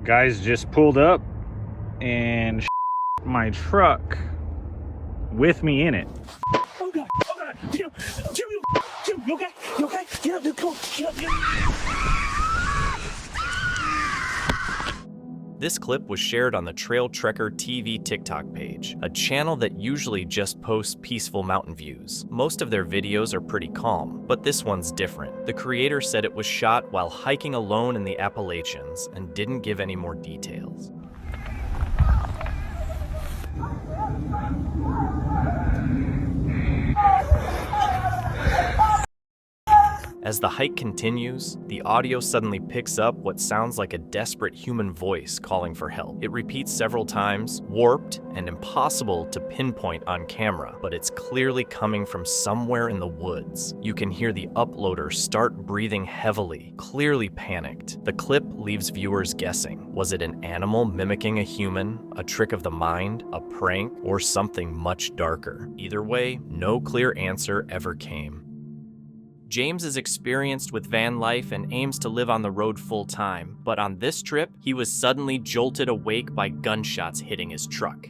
Guys just pulled up and my truck with me in it. Oh God, oh God, Jim, you okay? You okay? Get up, dude, come on, get up, This clip was shared on the Trail Trekker TV TikTok page, a channel that usually just posts peaceful mountain views. Most of their videos are pretty calm, but this one's different. The creator said it was shot while hiking alone in the Appalachians and didn't give any more details. As the hike continues, the audio suddenly picks up what sounds like a desperate human voice calling for help. It repeats several times, warped and impossible to pinpoint on camera, but it's clearly coming from somewhere in the woods. You can hear the uploader start breathing heavily, clearly panicked. The clip leaves viewers guessing. Was it an animal mimicking a human, a trick of the mind, a prank, or something much darker? Either way, no clear answer ever came. James is experienced with van life and aims to live on the road full time, but on this trip, he was suddenly jolted awake by gunshots hitting his truck.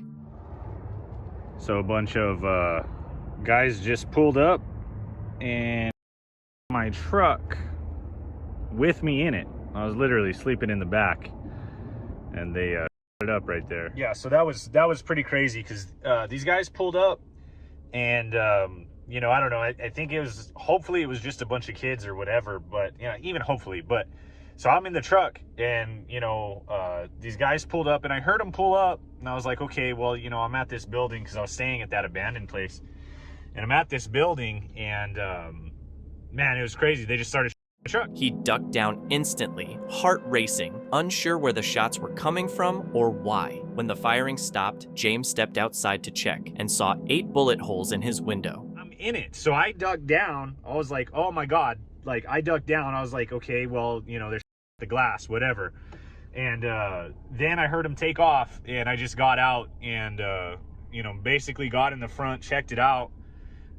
So a bunch of guys just pulled up and my truck with me in it. I was literally sleeping in the back and they it up right there. Yeah, so that was pretty crazy because these guys pulled up and you know, I don't know, I think hopefully it was just a bunch of kids or whatever, but you know, even hopefully, but so I'm in the truck and, you know, these guys pulled up and I heard them pull up and I was like, okay, well, you know, I'm at this building because I was staying at that abandoned place and I'm at this building and man, it was crazy. They just started the truck. He ducked down instantly, heart racing, unsure where the shots were coming from or why. When the firing stopped, James stepped outside to check and saw 8 bullet holes in his window. In it, so I ducked down. I was like, oh my God, like I ducked down. I was like, okay, well, you know, there's the glass, whatever. And then I heard him take off and I just got out and you know, basically got in the front, checked it out,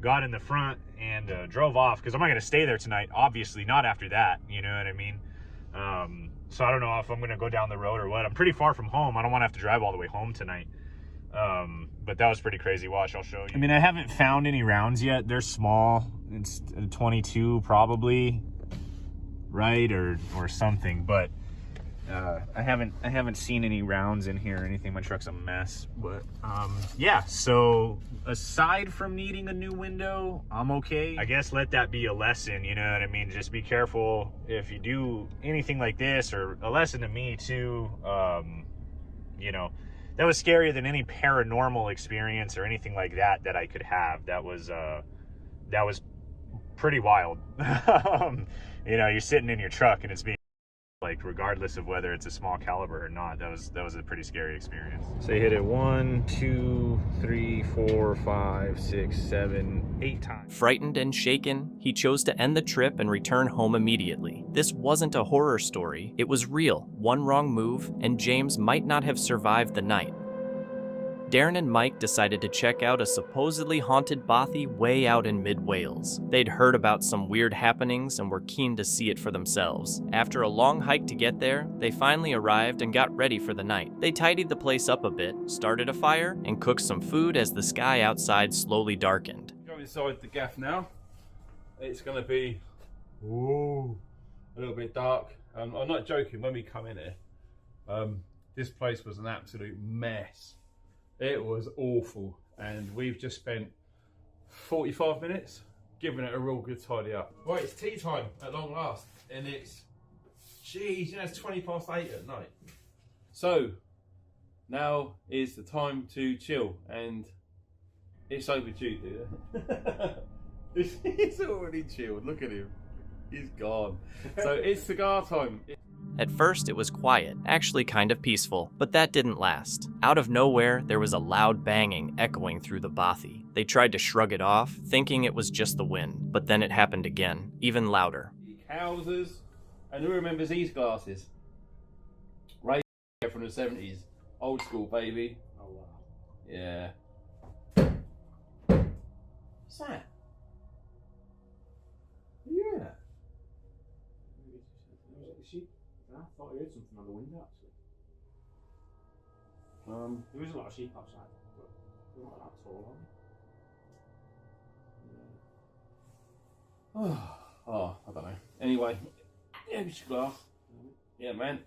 got in the front and drove off because I'm not gonna stay there tonight, obviously not after that, you know what I mean? So I don't know if I'm gonna go down the road or what. I'm pretty far from home. I don't want to have to drive all the way home tonight. But that was pretty crazy. Watch, I'll show you. I mean, I haven't found any rounds yet. They're small. It's a 22 probably, right, or something. But I haven't seen any rounds in here or anything. My truck's a mess. But yeah. So aside from needing a new window, I'm okay. I guess let that be a lesson. You know what I mean? Just be careful if you do anything like this, or a lesson to me too. You know. That was scarier than any paranormal experience or anything like that I could have. That was pretty wild. You know, you're sitting in your truck and it's being like, regardless of whether it's a small caliber or not, that was a pretty scary experience. So you hit it 1, 2, 3, 4, 5, 6, 7, 8 times. Frightened and shaken, he chose to end the trip and return home immediately. This wasn't a horror story, it was real. One wrong move, and James might not have survived the night. Darren and Mike decided to check out a supposedly haunted bothy way out in mid-Wales. They'd heard about some weird happenings and were keen to see it for themselves. After a long hike to get there, they finally arrived and got ready for the night. They tidied the place up a bit, started a fire, and cooked some food as the sky outside slowly darkened. Go inside the gaff now. It's going to be a little bit dark. I'm not joking, when we come in here, this place was an absolute mess. It was awful, and we've just spent 45 minutes giving it a real good tidy up. Right, it's tea time at long last, and it's, geez, you know, it's 20 past 8 at night. So, now is the time to chill, and it's overdue, dude. He's already chilled, look at him. He's gone. So it's cigar time. At first, it was quiet, actually kind of peaceful, but that didn't last. Out of nowhere, there was a loud banging echoing through the bothy. They tried to shrug it off, thinking it was just the wind, but then it happened again, even louder. Houses, and who remembers these glasses? Ray from the 70s, old school, baby. Oh wow. Yeah. What's that? Are you hearing that? I thought I heard something on the window actually. There is a lot of sheep outside, but they're not that tall, are they? Oh, I don't know. Anyway, yeah, we should glass. Yeah, man.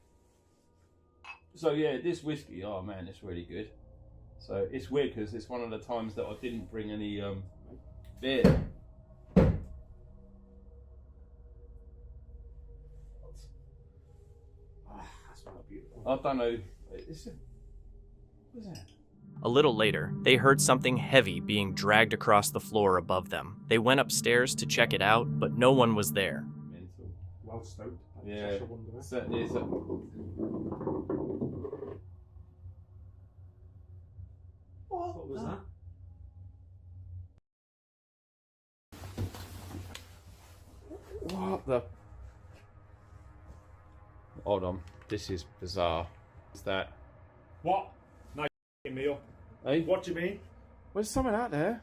So yeah, this whiskey, oh man, it's really good. So it's weird because it's one of the times that I didn't bring any beer. That's not beautiful. I don't know. What is that? A little later, they heard something heavy being dragged across the floor above them. They went upstairs to check it out, but no one was there. Mental. Well stoked. Yeah. Certainly is. What was that? What the? Hold on. This is bizarre. Is that? What? No, you me up. Hey? What do you mean? There's something out there.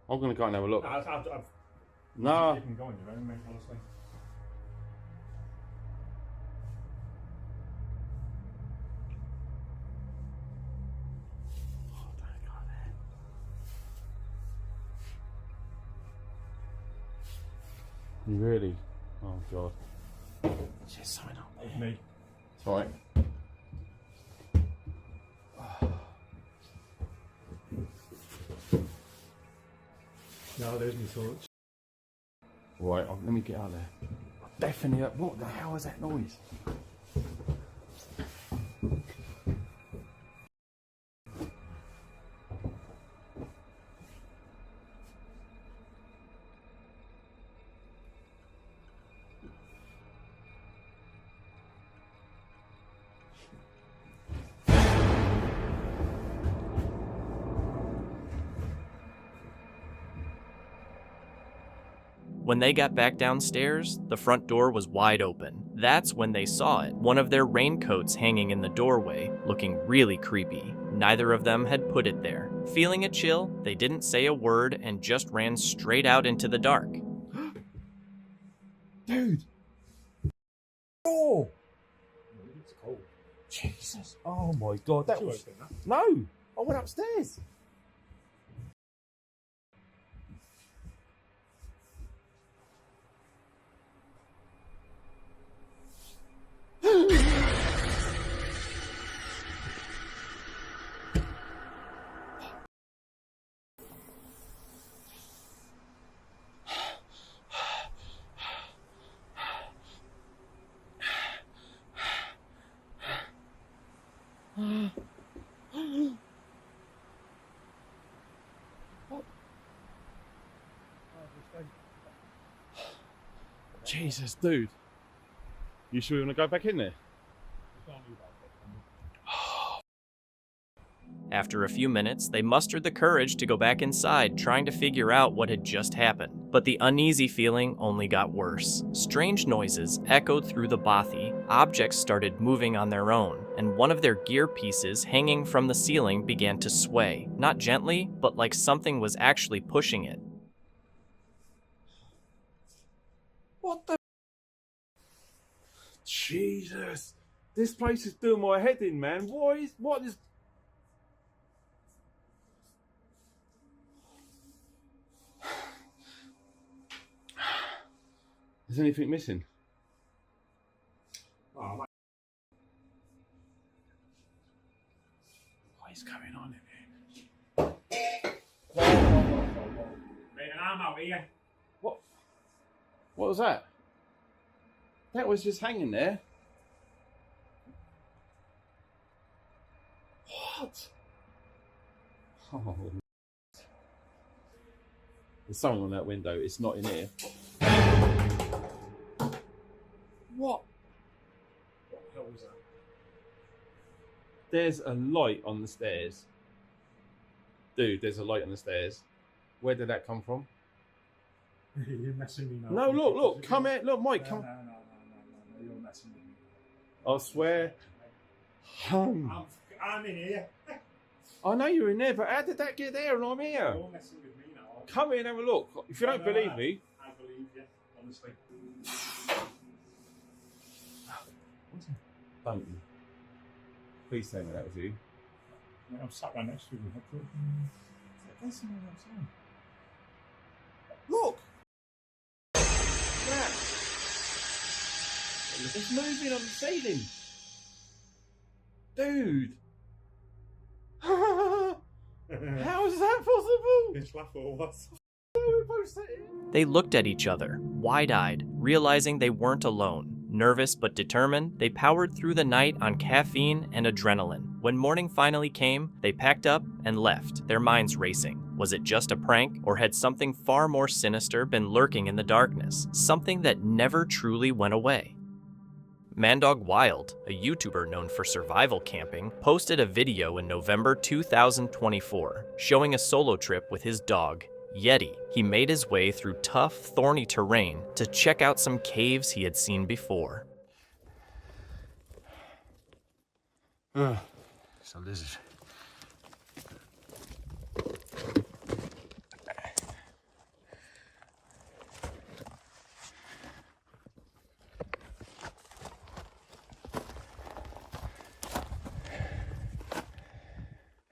I'm gonna go and have a look. I've No. keep them going, you know, mate, honestly. Oh, don't go there. You really? Oh god. There's something up there. Me. It's alright. No, there's me thoughts. Right, let me get out there. Definitely. What the hell is that noise? When they got back downstairs, the front door was wide open. That's when they saw it, one of their raincoats hanging in the doorway, looking really creepy. Neither of them had put it there. Feeling a chill, they didn't say a word and just ran straight out into the dark. Dude! Oh! It's cold. Jesus! Oh my god, that was... No! I went upstairs! Jesus, dude. You sure you want to go back in there? After a few minutes, they mustered the courage to go back inside, trying to figure out what had just happened. But the uneasy feeling only got worse. Strange noises echoed through the bothy, objects started moving on their own, and one of their gear pieces hanging from the ceiling began to sway. Not gently, but like something was actually pushing it. What the? Jesus! This place is doing my head in, man. What is... Is anything missing? Oh, What is going on in here? mate, an arm out here. What was that? That was just hanging there. What? Oh. There's something on that window. It's not in here. What? What the hell was that? There's a light on the stairs. Dude, there's a light on the stairs. Where did that come from? You're messing me now. No, look, come here. Look, Mike, come. No, you're messing with me. I swear. I'm in here. I know you're in there, but how did that get there and I'm here? You're messing with me now. Come here and have a look. If you don't believe me. I believe you, honestly. Don't you? Please tell me that was you. I'm sat right next to you. There's something outside. Look! Yeah. It's moving on the ceiling. Dude! How is that possible? Bitch laugh or what? They looked at each other, wide-eyed, realizing they weren't alone. Nervous but determined, they powered through the night on caffeine and adrenaline. When morning finally came, they packed up and left, their minds racing. Was it just a prank, or had something far more sinister been lurking in the darkness? Something that never truly went away. Mandog Wild, a YouTuber known for survival camping, posted a video in November 2024 showing a solo trip with his dog, Yeti. He made his way through tough, thorny terrain to check out some caves he had seen before. It's a lizard.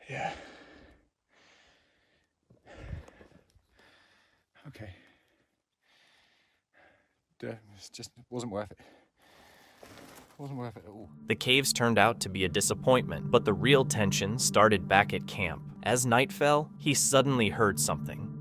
Yeah. Okay. It wasn't worth it. Wasn't worth it at all. The caves turned out to be a disappointment, but the real tension started back at camp. As night fell, he suddenly heard something.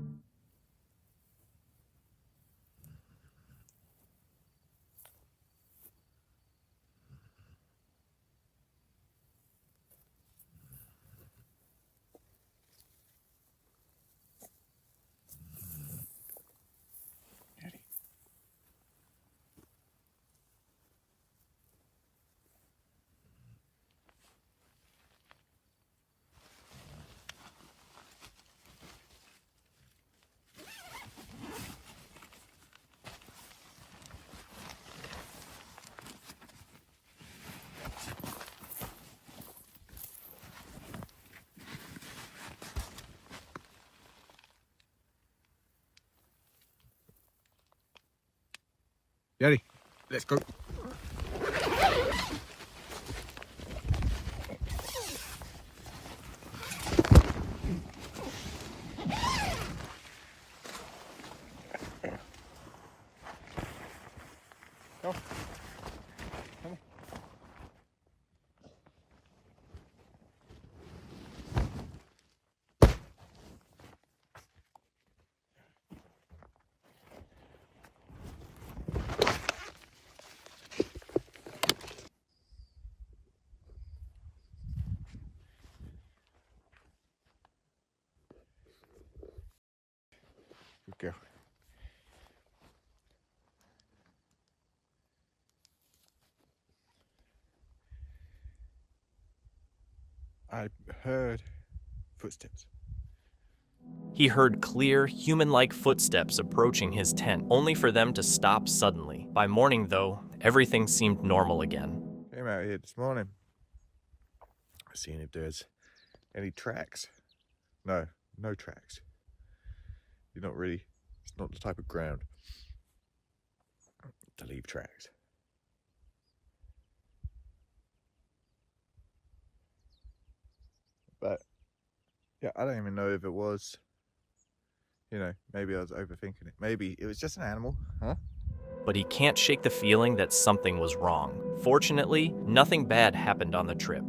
Yeti, let's go. Go. Come on. Good girl. I heard footsteps. He heard clear, human-like footsteps approaching his tent, only for them to stop suddenly. By morning, though, everything seemed normal again. Came out here this morning. Seeing if there's any tracks. No tracks. You're not really, it's not the type of ground to leave tracks. But yeah, I don't even know if it was, maybe I was overthinking it. Maybe it was just an animal, huh? But he can't shake the feeling that something was wrong. Fortunately, nothing bad happened on the trip.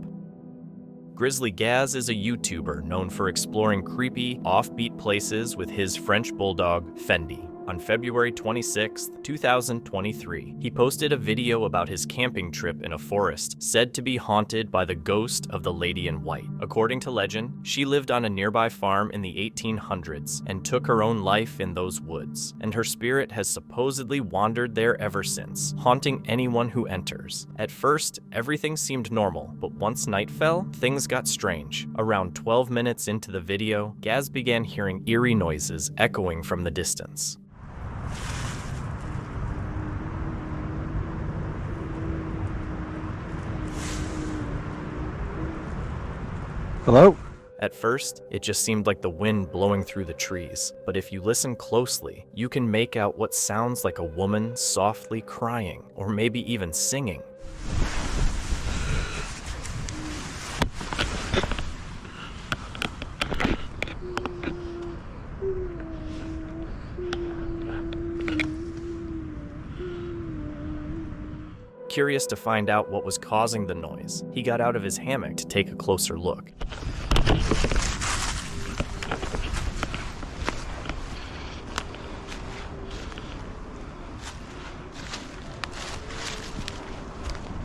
Grizzly Gaz is a YouTuber known for exploring creepy, offbeat places with his French bulldog, Fendi. On February 26, 2023, he posted a video about his camping trip in a forest said to be haunted by the ghost of the Lady in White. According to legend, she lived on a nearby farm in the 1800s and took her own life in those woods, and her spirit has supposedly wandered there ever since, haunting anyone who enters. At first, everything seemed normal, but once night fell, things got strange. Around 12 minutes into the video, Gaz began hearing eerie noises echoing from the distance. Hello? At first, it just seemed like the wind blowing through the trees, but if you listen closely, you can make out what sounds like a woman softly crying, or maybe even singing. Curious to find out what was causing the noise, he got out of his hammock to take a closer look.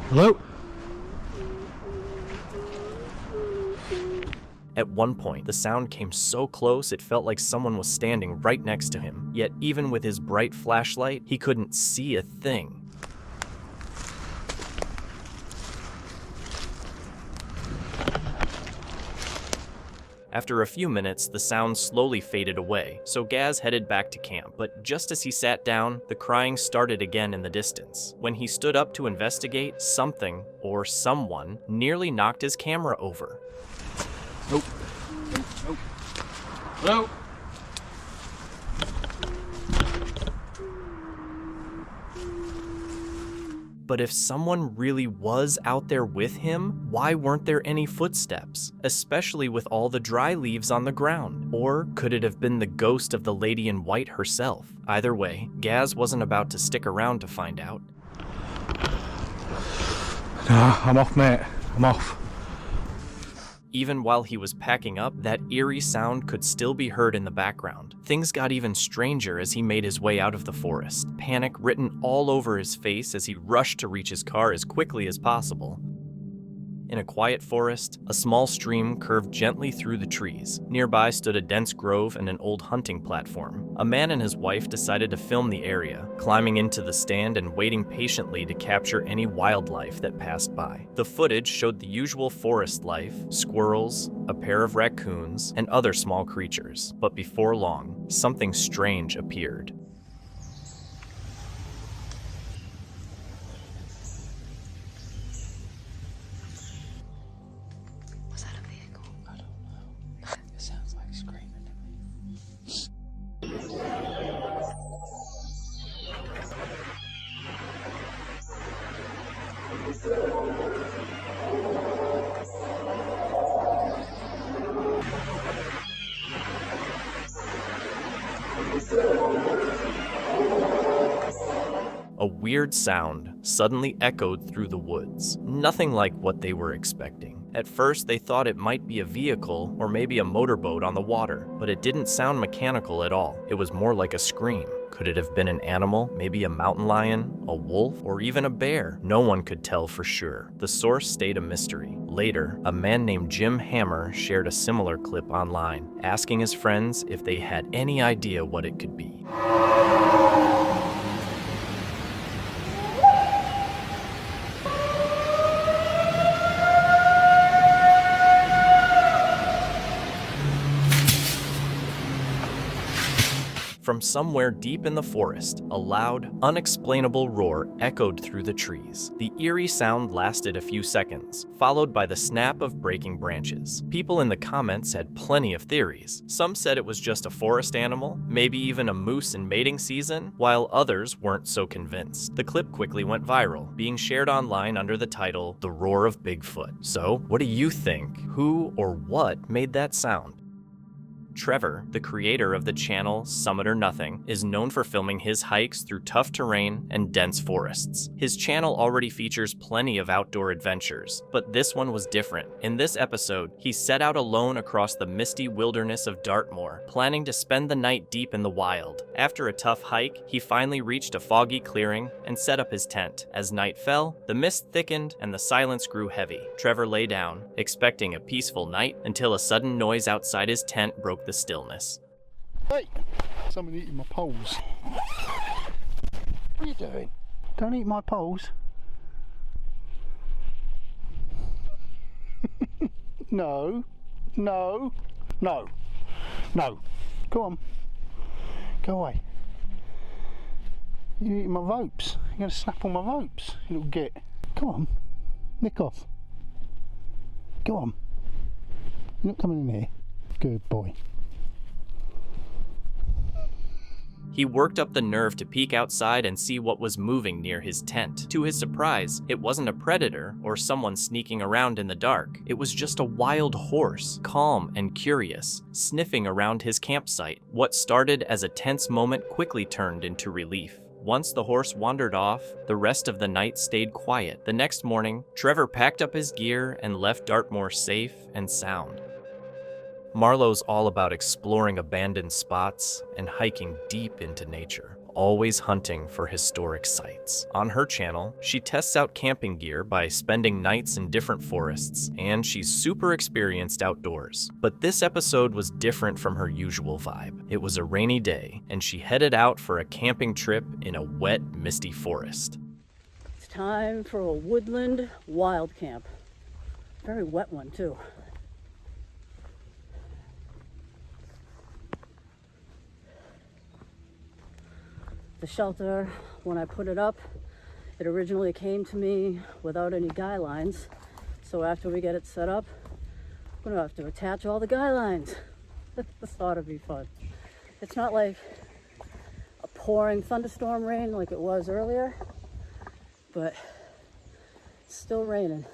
Hello? At one point, the sound came so close it felt like someone was standing right next to him. Yet even with his bright flashlight, he couldn't see a thing. After a few minutes, the sound slowly faded away, so Gaz headed back to camp. But just as he sat down, the crying started again in the distance. When he stood up to investigate, something, or someone, nearly knocked his camera over. Nope. Nope. Nope. But if someone really was out there with him, why weren't there any footsteps, especially with all the dry leaves on the ground? Or could it have been the ghost of the lady in white herself? Either way, Gaz wasn't about to stick around to find out. I'm off, mate. I'm off. Even while he was packing up, that eerie sound could still be heard in the background. Things got even stranger as he made his way out of the forest, panic written all over his face as he rushed to reach his car as quickly as possible. In a quiet forest, a small stream curved gently through the trees. Nearby stood a dense grove and an old hunting platform. A man and his wife decided to film the area, climbing into the stand and waiting patiently to capture any wildlife that passed by. The footage showed the usual forest life, squirrels, a pair of raccoons, and other small creatures. But before long, something strange appeared. A weird sound suddenly echoed through the woods, nothing like what they were expecting. At first, they thought it might be a vehicle or maybe a motorboat on the water, but it didn't sound mechanical at all. It was more like a scream. Could it have been an animal, maybe a mountain lion, a wolf, or even a bear? No one could tell for sure. The source stayed a mystery. Later, a man named Jim Hammer shared a similar clip online, asking his friends if they had any idea what it could be. From somewhere deep in the forest, a loud, unexplainable roar echoed through the trees. The eerie sound lasted a few seconds, followed by the snap of breaking branches. People in the comments had plenty of theories. Some said it was just a forest animal, maybe even a moose in mating season, while others weren't so convinced. The clip quickly went viral, being shared online under the title, "The Roar of Bigfoot." So, what do you think? Who or what made that sound? Trevor, the creator of the channel Summit or Nothing, is known for filming his hikes through tough terrain and dense forests. His channel already features plenty of outdoor adventures, but this one was different. In this episode, he set out alone across the misty wilderness of Dartmoor, planning to spend the night deep in the wild. After a tough hike, he finally reached a foggy clearing and set up his tent. As night fell, the mist thickened and the silence grew heavy. Trevor lay down, expecting a peaceful night, until a sudden noise outside his tent broke the stillness. Hey! Someone eating my poles. What are you doing? Don't eat my poles. No. No. No. No. Go on. Go away. You're eating my ropes. You're going to snap on my ropes, you little git. Go on. Nick off. Go on. You're not coming in here. Good boy. He worked up the nerve to peek outside and see what was moving near his tent. To his surprise, it wasn't a predator or someone sneaking around in the dark. It was just a wild horse, calm and curious, sniffing around his campsite. What started as a tense moment quickly turned into relief. Once the horse wandered off, the rest of the night stayed quiet. The next morning, Trevor packed up his gear and left Dartmoor safe and sound. Marlowe's all about exploring abandoned spots and hiking deep into nature, always hunting for historic sites. On her channel, she tests out camping gear by spending nights in different forests, and she's super experienced outdoors. But this episode was different from her usual vibe. It was a rainy day, and she headed out for a camping trip in a wet, misty forest. It's time for a woodland wild camp. Very wet one, too. The shelter, when I put it up, it originally came to me without any guy lines. So after we get it set up, we're gonna have to attach all the guy lines. This ought to be fun. It's not like a pouring thunderstorm rain like it was earlier, but it's still raining.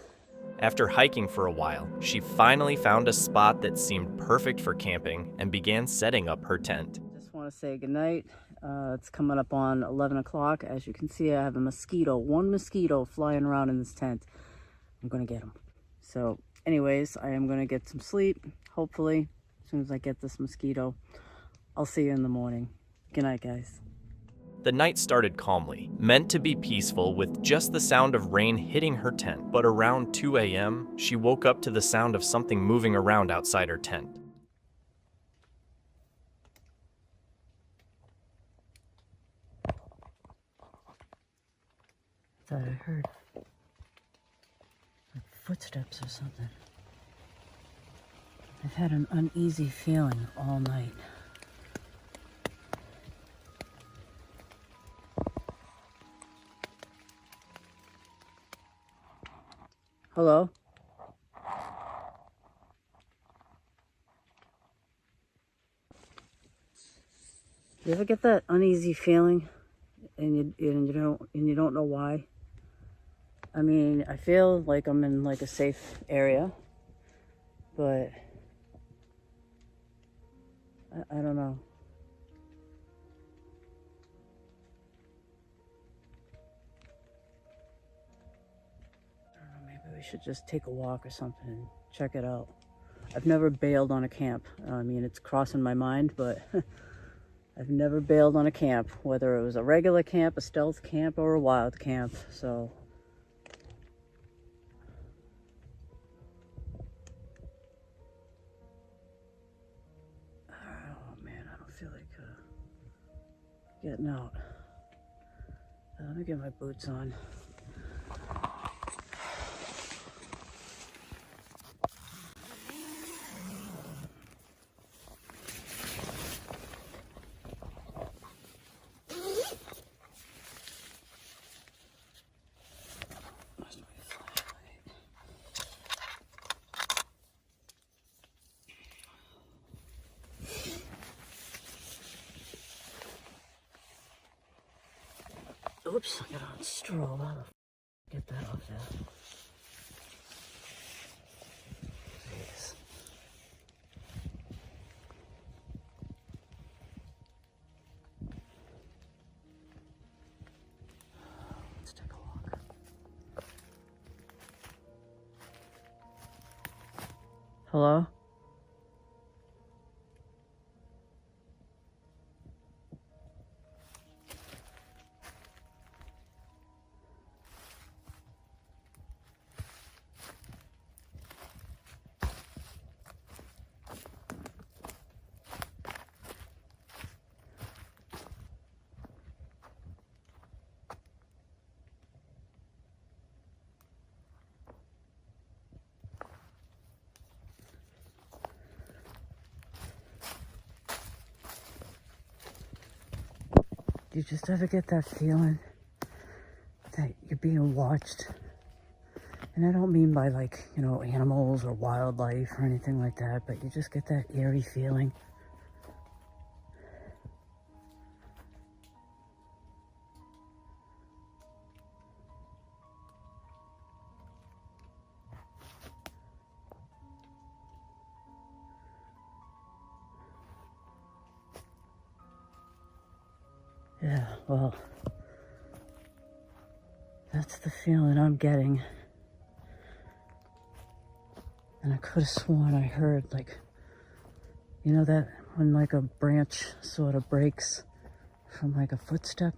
After hiking for a while, she finally found a spot that seemed perfect for camping and began setting up her tent. Just want to say goodnight. It's coming up on 11 o'clock. As you can see, I have one mosquito flying around in this tent. I'm gonna get him. So anyways, I am gonna get some sleep, hopefully. As soon as I get this mosquito, I'll see you in the morning. Good night, guys. The night started calmly, meant to be peaceful with just the sound of rain hitting her tent. But around 2 a.m., she woke up to the sound of something moving around outside her tent. I thought I heard like footsteps or something. I've had an uneasy feeling all night. Hello? You ever get that uneasy feeling and you don't know why? I mean, I feel like I'm in like a safe area, but I don't know. I don't know, maybe we should just take a walk or something and check it out. I've never bailed on a camp. I mean, it's crossing my mind, but I've never bailed on a camp, whether it was a regular camp, a stealth camp, or a wild camp, so. Oh man, I don't feel like getting out. Let me get my boots on. Oops, I got on stroll. How the get that off there? Jeez. Let's take a walk. Hello? Do you just ever get that feeling that you're being watched? And I don't mean by like, you know, animals or wildlife or anything like that, but you just get that eerie feeling. Yeah, well, That's the feeling I'm getting. And I could have sworn I heard, like, you know that when like a branch sort of breaks from like a footstep?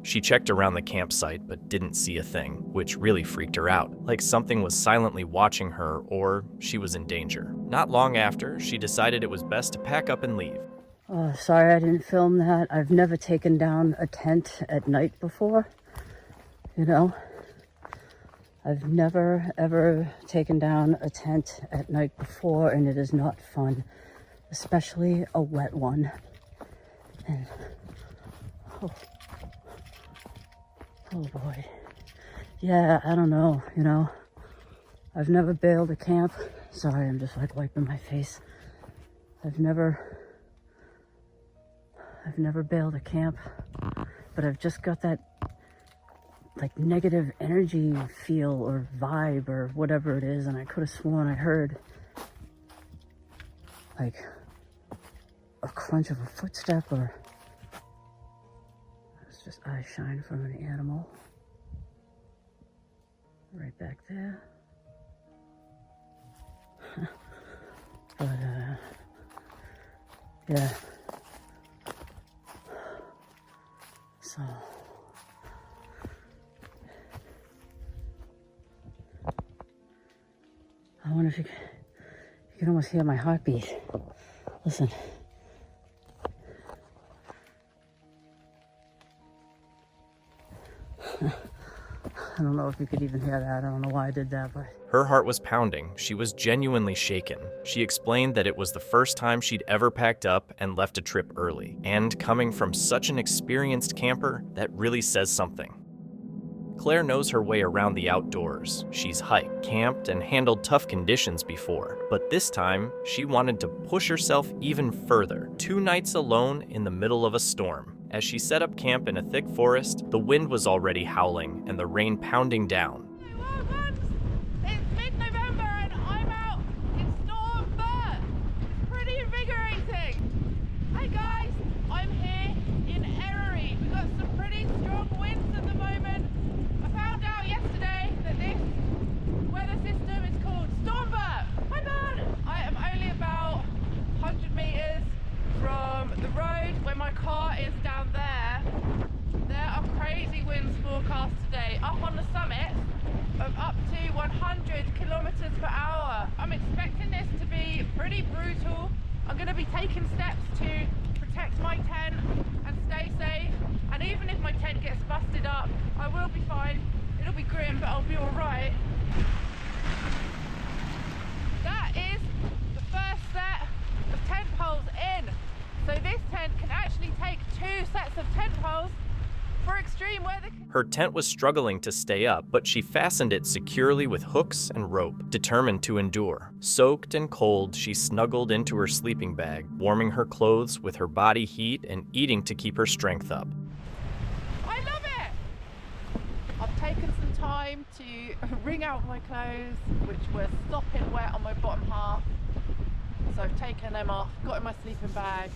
She checked around the campsite but didn't see a thing, which really freaked her out, like something was silently watching her or she was in danger. Not long after, she decided it was best to pack up and leave. Oh, sorry I didn't film that. I've never taken down a tent at night before, you know? I've never ever taken down a tent at night before, and it is not fun, especially a wet one. And oh boy. Yeah, I don't know, you know. I've never bailed a camp. Sorry, I'm just like wiping my face. I've never bailed a camp, but I've just got that like negative energy feel or vibe or whatever it is, and I could have sworn I heard like a crunch of a footstep, or it's just eye shine from an animal right back there. But yeah, so I wonder if you can almost hear my heartbeat. Listen. I don't know if you could even hear that. I don't know why I did that, but... Her heart was pounding. She was genuinely shaken. She explained that it was the first time she'd ever packed up and left a trip early. And coming from such an experienced camper, that really says something. Claire knows her way around the outdoors. She's hiked, camped, and handled tough conditions before. But this time, she wanted to push herself even further. 2 nights alone in the middle of a storm. As she set up camp in a thick forest, the wind was already howling and the rain pounding down. Hey, welcome! It's mid-November and I'm out in Storm Bert. It's pretty invigorating. Hey guys, I'm here in Erie. We've got some pretty strong winds at the moment. I found out yesterday that this weather system is called Storm Bert. Hi man! I am only about 100 meters from the road where my car is down there. There are crazy winds forecast today, up on the summit of up to 100 kilometers per hour. I'm expecting this to be pretty brutal. I'm going to be taking steps to protect my tent and stay safe. And even if my tent gets busted up, I will be fine. It'll be grim, but I'll be alright. That is the first set of tent poles in. So this tent can actually take 2 sets of tent poles for extreme weather. Her tent was struggling to stay up, but she fastened it securely with hooks and rope, determined to endure. Soaked and cold, she snuggled into her sleeping bag, warming her clothes with her body heat and eating to keep her strength up. I love it! I've taken some time to wring out my clothes, which were sopping wet on my bottom half. So I've taken them off, got in my sleeping bag.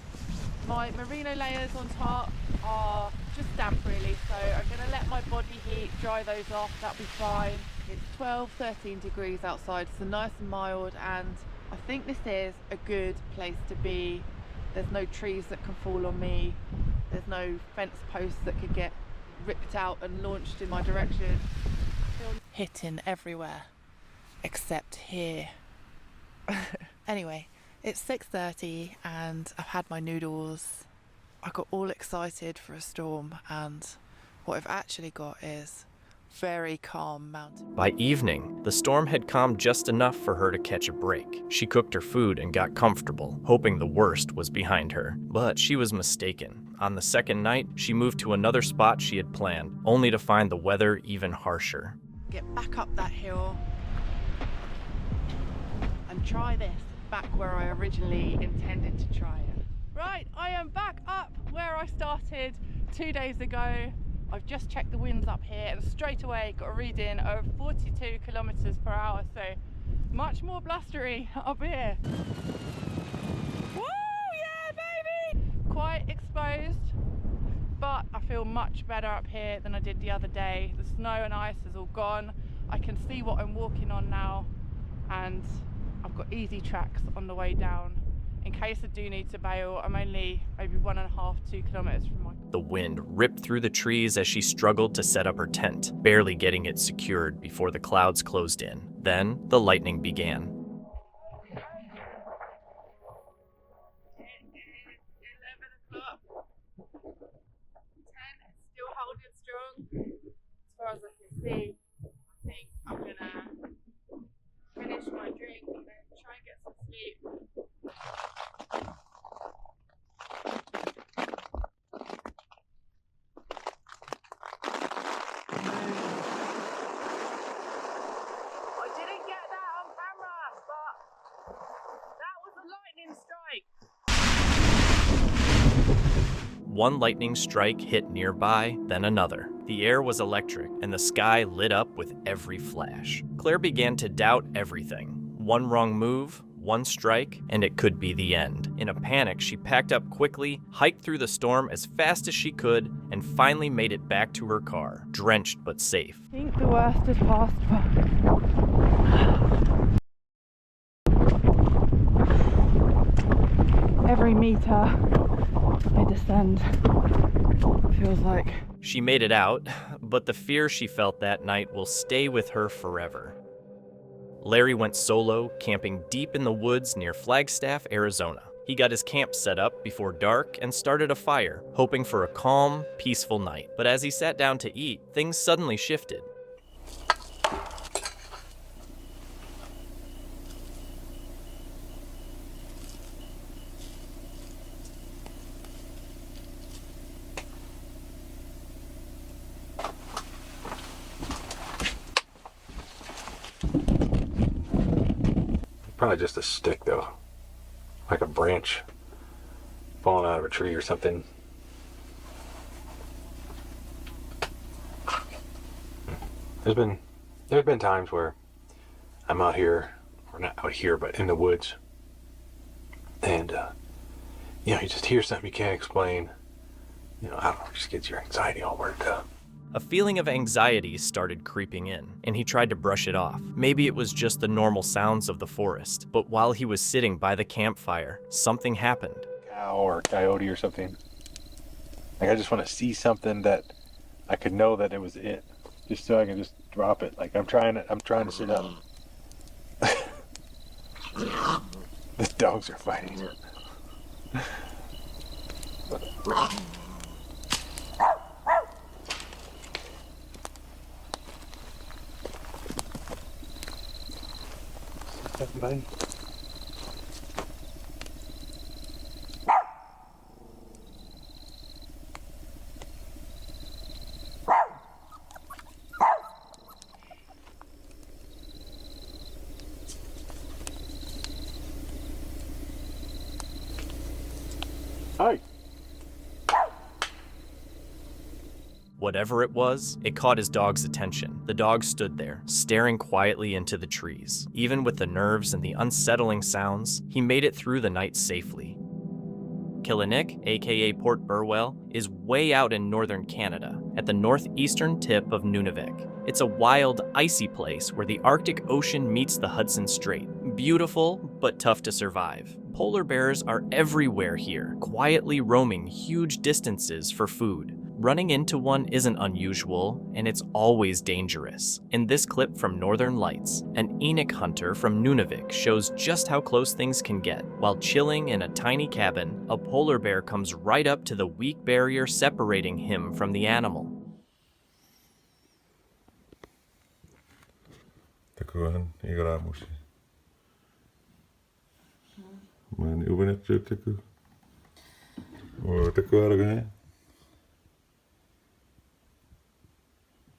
My merino layers on top are just damp really, so I'm going to let my body heat dry those off, that'll be fine. It's 12-13 degrees outside, so nice and mild, and I think this is a good place to be. There's no trees that can fall on me, there's no fence posts that could get ripped out and launched in my direction. I feel hitting everywhere, except here. Anyway. It's 6:30 and I've had my noodles. I got all excited for a storm, and what I've actually got is very calm mountain. By evening, the storm had calmed just enough for her to catch a break. She cooked her food and got comfortable, hoping the worst was behind her. But she was mistaken. On the second night, she moved to another spot she had planned, only to find the weather even harsher. Get back up that hill and try this. Back where I originally intended to try it. Right, I am back up where I started 2 days ago. I've just checked the winds up here and straight away got a reading of 42 kilometers per hour, so much more blustery up here. Woo, yeah baby! Quite exposed, but I feel much better up here than I did the other day. The snow and ice is all gone. I can see what I'm walking on now, and I've got easy tracks on the way down. In case I do need to bail, I'm only maybe 1.5 to 2 kilometers from my... The wind ripped through the trees as she struggled to set up her tent, barely getting it secured before the clouds closed in. Then the lightning began. 11 o'clock. 10, still holding strong. As far as I can see, I think I'm gonna finish my drink and try and get some sleep. I didn't get that on camera, but that was a lightning strike. One lightning strike hit nearby, then another. The air was electric, and the sky lit up with every flash. Claire began to doubt everything. One wrong move, one strike, and it could be the end. In a panic, she packed up quickly, hiked through the storm as fast as she could, and finally made it back to her car, drenched but safe. I think the worst has passed, but every meter I descend feels like... She made it out, but the fear she felt that night will stay with her forever. Larry went solo, camping deep in the woods near Flagstaff, Arizona. He got his camp set up before dark and started a fire, hoping for a calm, peaceful night. But as he sat down to eat, things suddenly shifted. Probably just a stick though, like a branch falling out of a tree or something. There's been times where I'm out here, or not out here, but in the woods, and you just hear something you can't explain. I don't know, it just gets your anxiety all worked up. A feeling of anxiety started creeping in, and he tried to brush it off. Maybe it was just the normal sounds of the forest, but while he was sitting by the campfire, something happened. Cow or coyote or something. Like I just want to see something that I could know that it was it, just so I can just drop it. Like I'm trying to sit up. The dogs are fighting. Buddy. Hi. Whatever it was, it caught his dog's attention. The dog stood there, staring quietly into the trees. Even with the nerves and the unsettling sounds, he made it through the night safely. Killinick, aka Port Burwell, is way out in northern Canada, at the northeastern tip of Nunavik. It's a wild, icy place where the Arctic Ocean meets the Hudson Strait. Beautiful, but tough to survive. Polar bears are everywhere here, quietly roaming huge distances for food. Running into one isn't unusual, and it's always dangerous. In this clip from Northern Lights, an Enoch hunter from Nunavik shows just how close things can get. While chilling in a tiny cabin, a polar bear comes right up to the weak barrier separating him from the animal.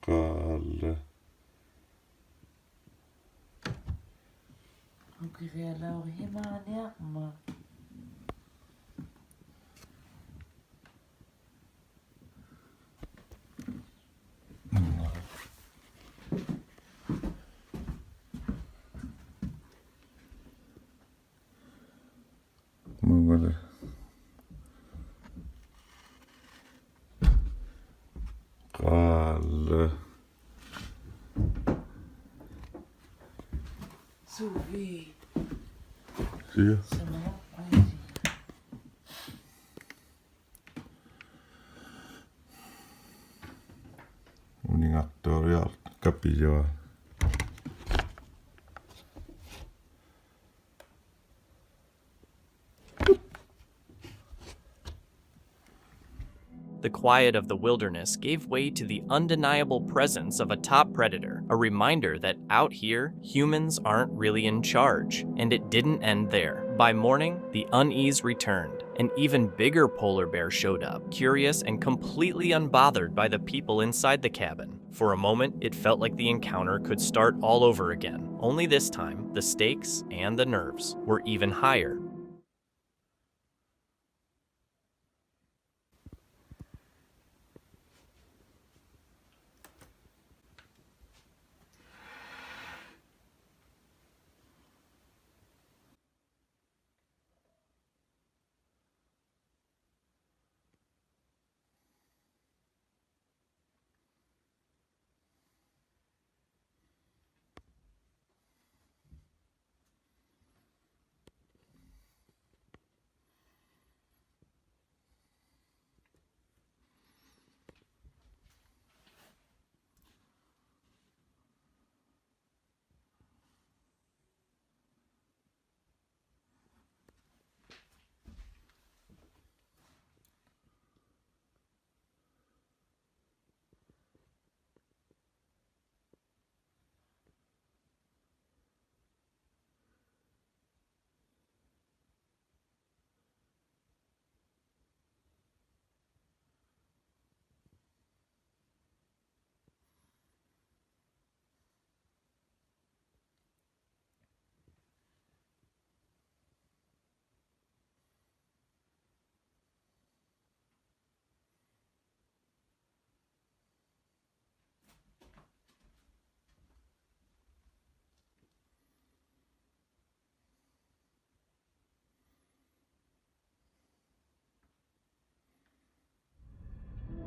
Kalle. Onko siellä on himaan jamma? Suvi. See ya. Unigatorial capillo. The quiet of the wilderness gave way to the undeniable presence of a top predator, a reminder that out here, humans aren't really in charge. And it didn't end there. By morning, the unease returned. An even bigger polar bear showed up, curious and completely unbothered by the people inside the cabin. For a moment, it felt like the encounter could start all over again. Only this time, the stakes and the nerves were even higher.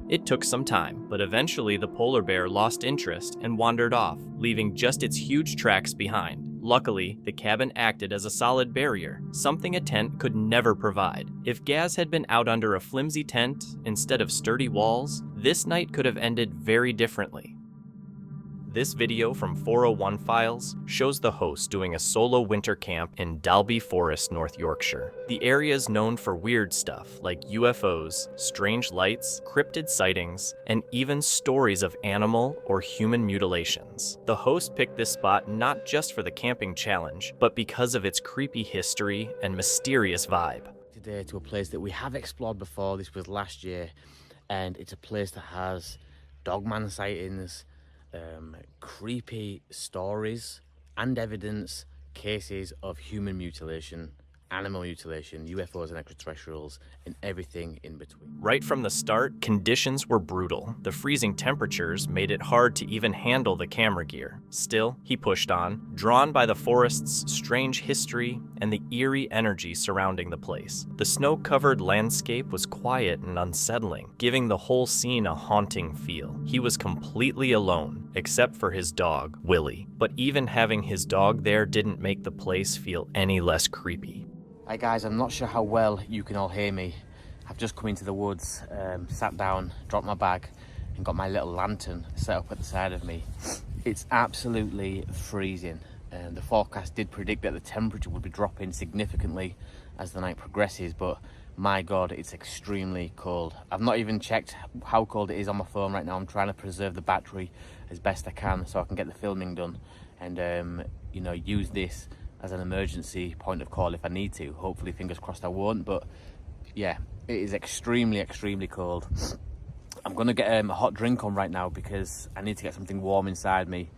It took some time, but eventually the polar bear lost interest and wandered off, leaving just its huge tracks behind. Luckily, the cabin acted as a solid barrier, something a tent could never provide. If Gaz had been out under a flimsy tent instead of sturdy walls, this night could have ended very differently. This video from 401 Files shows the host doing a solo winter camp in Dalby Forest, North Yorkshire. The area is known for weird stuff like UFOs, strange lights, cryptid sightings, and even stories of animal or human mutilations. The host picked this spot not just for the camping challenge, but because of its creepy history and mysterious vibe. Today to a place that we have explored before. This was last year, and it's a place that has dogman sightings, creepy stories and evidence, cases of human mutilation, animal mutilation, UFOs and extraterrestrials, and everything in between. Right from the start, conditions were brutal. The freezing temperatures made it hard to even handle the camera gear. Still, he pushed on, drawn by the forest's strange history and the eerie energy surrounding the place. The snow-covered landscape was quiet and unsettling, giving the whole scene a haunting feel. He was completely alone, except for his dog, Willie. But even having his dog there didn't make the place feel any less creepy. Hi guys, I'm not sure how well you can all hear me. I've just come into the woods, sat down, dropped my bag and got my little lantern set up at the side of me. It's absolutely freezing. The forecast did predict that the temperature would be dropping significantly as the night progresses, but my God, it's extremely cold. I've not even checked how cold it is on my phone right now. I'm trying to preserve the battery as best I can so I can get the filming done and you know, use this as an emergency point of call if I need to. Hopefully, fingers crossed I won't, but yeah, it is extremely, extremely cold. I'm gonna get a hot drink on right now because I need to get something warm inside me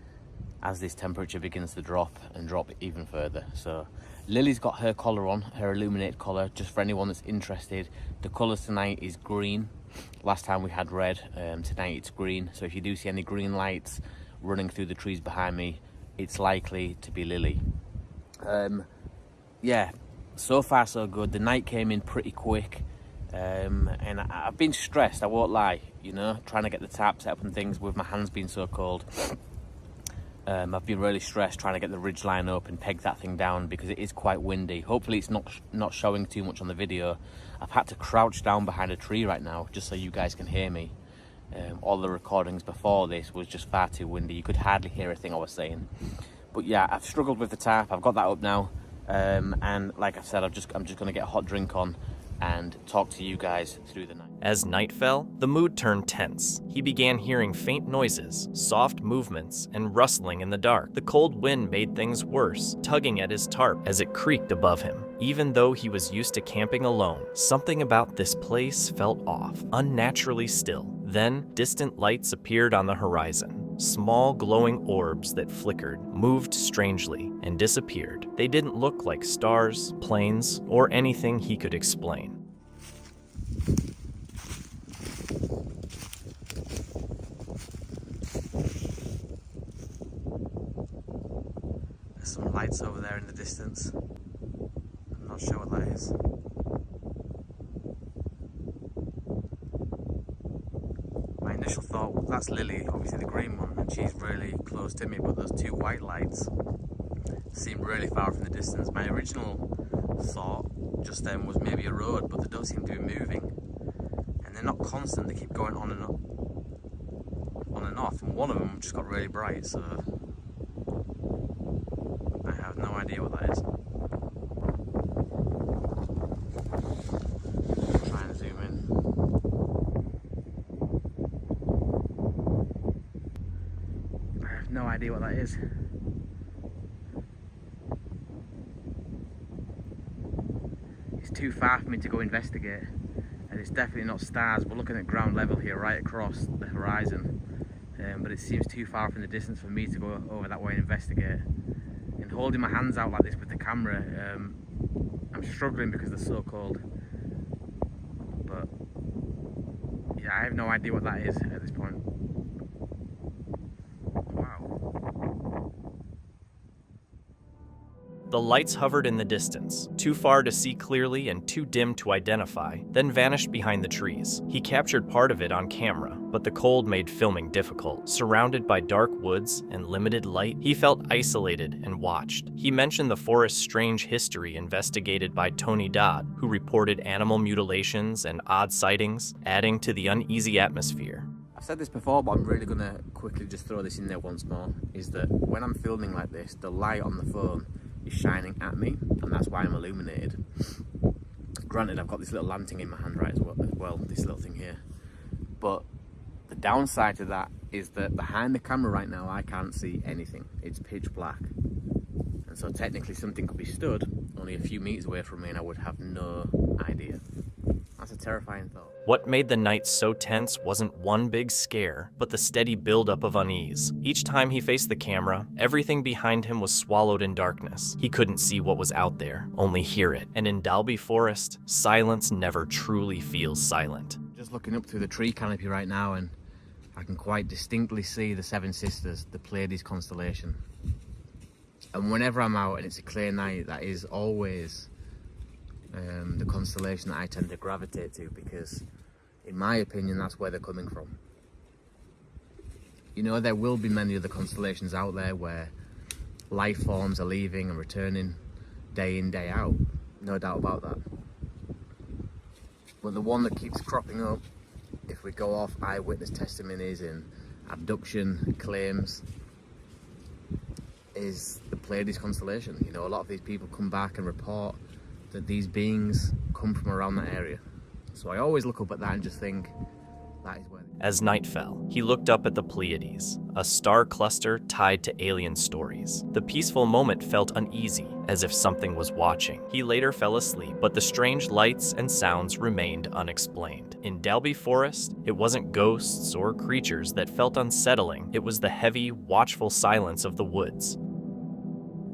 as this temperature begins to drop and drop even further. So Lily's got her collar on, her illuminated collar, just for anyone that's interested. The colours tonight is green. Last time we had red, tonight it's green. So if you do see any green lights running through the trees behind me, it's likely to be Lily. Yeah, so far so good. The night came in pretty quick, and I've been stressed, I won't lie, you know, trying to get the tarp set up and things with my hands being so cold. I've been really stressed trying to get the ridge line up and peg that thing down because it is quite windy. Hopefully it's not showing too much on the video. I've had to crouch down behind a tree right now just so you guys can hear me. All the recordings before this was just far too windy. You could hardly hear a thing I was saying. But yeah, I've struggled with the tarp. I've got that up now. And like I said, I'm just going to get a hot drink on and talk to you guys through the night. As night fell, the mood turned tense. He began hearing faint noises, soft movements, and rustling in the dark. The cold wind made things worse, tugging at his tarp as it creaked above him. Even though he was used to camping alone, something about this place felt off, unnaturally still. Then, distant lights appeared on the horizon. Small glowing orbs that flickered, moved strangely, and disappeared. They didn't look like stars, planes, or anything he could explain. There's some lights over there in the distance. I'm not sure what that is. My initial thought, well, that's Lily, obviously the green one, and she's really close to me, but those two white lights seem really far from the distance. My original thought just then was maybe a road, but they don't seem to be moving. And they're not constant, they keep going on and up, on and off, and one of them just got really bright, so I have no idea what that is. Try and zoom in. I have no idea what that is. It's too far for me to go investigate, and it's definitely not stars. We're looking at ground level here, right across the horizon, but it seems too far from the distance for me to go over that way and investigate. And holding my hands out like this with the camera, I'm struggling because they're so cold. But yeah, I have no idea what that is at this point. Wow. The lights hovered in the distance, too far to see clearly and too dim to identify, then vanished behind the trees. He captured part of it on camera, but the cold made filming difficult. Surrounded by dark woods and limited light, he felt isolated and watched. He mentioned the forest's strange history investigated by Tony Dodd, who reported animal mutilations and odd sightings, adding to the uneasy atmosphere. I've said this before, but I'm really going to quickly just throw this in there once more, is that when I'm filming like this, the light on the phone is shining at me, and that's why I'm illuminated. Granted, I've got this little lantern in my hand right as well, this little thing here. But the downside to that is that behind the camera right now, I can't see anything. It's pitch black. And so technically something could be stood only a few meters away from me and I would have no idea. That's a terrifying thought. What made the night so tense wasn't one big scare, but the steady buildup of unease. Each time he faced the camera, everything behind him was swallowed in darkness. He couldn't see what was out there, only hear it. And in Dalby Forest, silence never truly feels silent. Just looking up through the tree canopy right now, and I can quite distinctly see the Seven Sisters, the Pleiades constellation. And whenever I'm out and it's a clear night, that is always the constellation that I tend to gravitate to, because in my opinion that's where they're coming from. You know, there will be many other constellations out there where life forms are leaving and returning day in, day out, no doubt about that. But the one that keeps cropping up, if we go off eyewitness testimonies and abduction claims, is the Pleiades constellation. You know, a lot of these people come back and report that these beings come from around that area. So I always look up at that and just think, that is where. As night fell, he looked up at the Pleiades, a star cluster tied to alien stories. The peaceful moment felt uneasy, as if something was watching. He later fell asleep, but the strange lights and sounds remained unexplained. In Dalby Forest, it wasn't ghosts or creatures that felt unsettling, it was the heavy, watchful silence of the woods.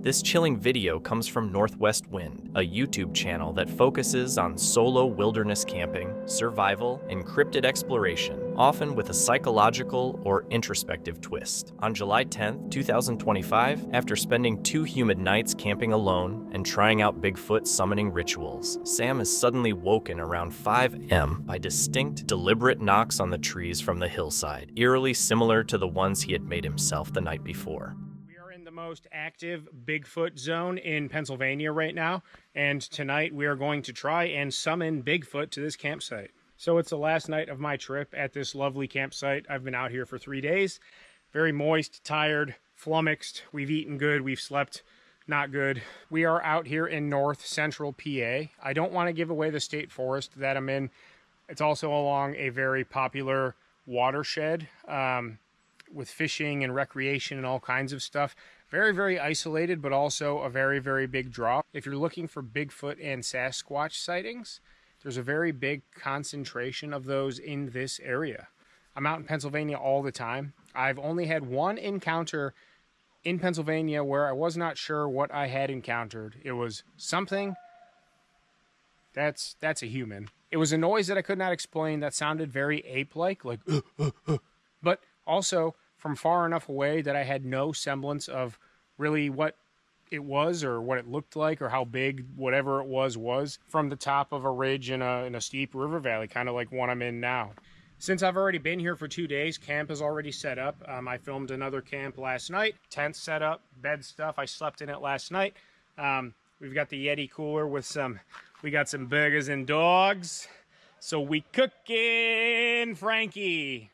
This chilling video comes from Northwest Wind, a YouTube channel that focuses on solo wilderness camping, survival, and cryptid exploration, often with a psychological or introspective twist. On July 10, 2025, after spending 2 humid nights camping alone and trying out Bigfoot summoning rituals, Sam is suddenly woken around 5 a.m. by distinct, deliberate knocks on the trees from the hillside, eerily similar to the ones he had made himself the night before. most active Bigfoot zone in Pennsylvania right now, and tonight we are going to try and summon Bigfoot to this campsite. So it's the last night of my trip at this lovely campsite. I've been out here for 3 days. Very moist, tired, flummoxed. We've eaten good, we've slept not good. We are out here in north central PA. I don't want to give away the state forest that I'm in. It's also along a very popular watershed with fishing and recreation and all kinds of stuff. Very, very isolated, but also a very, very big draw. If you're looking for Bigfoot and Sasquatch sightings, there's a very big concentration of those in this area. I'm out in Pennsylvania all the time. I've only had one encounter in Pennsylvania where I was not sure what I had encountered. It was something that's a human. It was a noise that I could not explain that sounded very ape-like, like but also from far enough away that I had no semblance of really what it was or what it looked like or how big whatever it was from the top of a ridge in a steep river valley, kind of like one I'm in now. Since I've already been here for 2 days, camp is already set up. I filmed another camp last night. Tent set up, bed stuff. I slept in it last night. We've got the Yeti cooler with we got some burgers and dogs. So we cooking Frankie.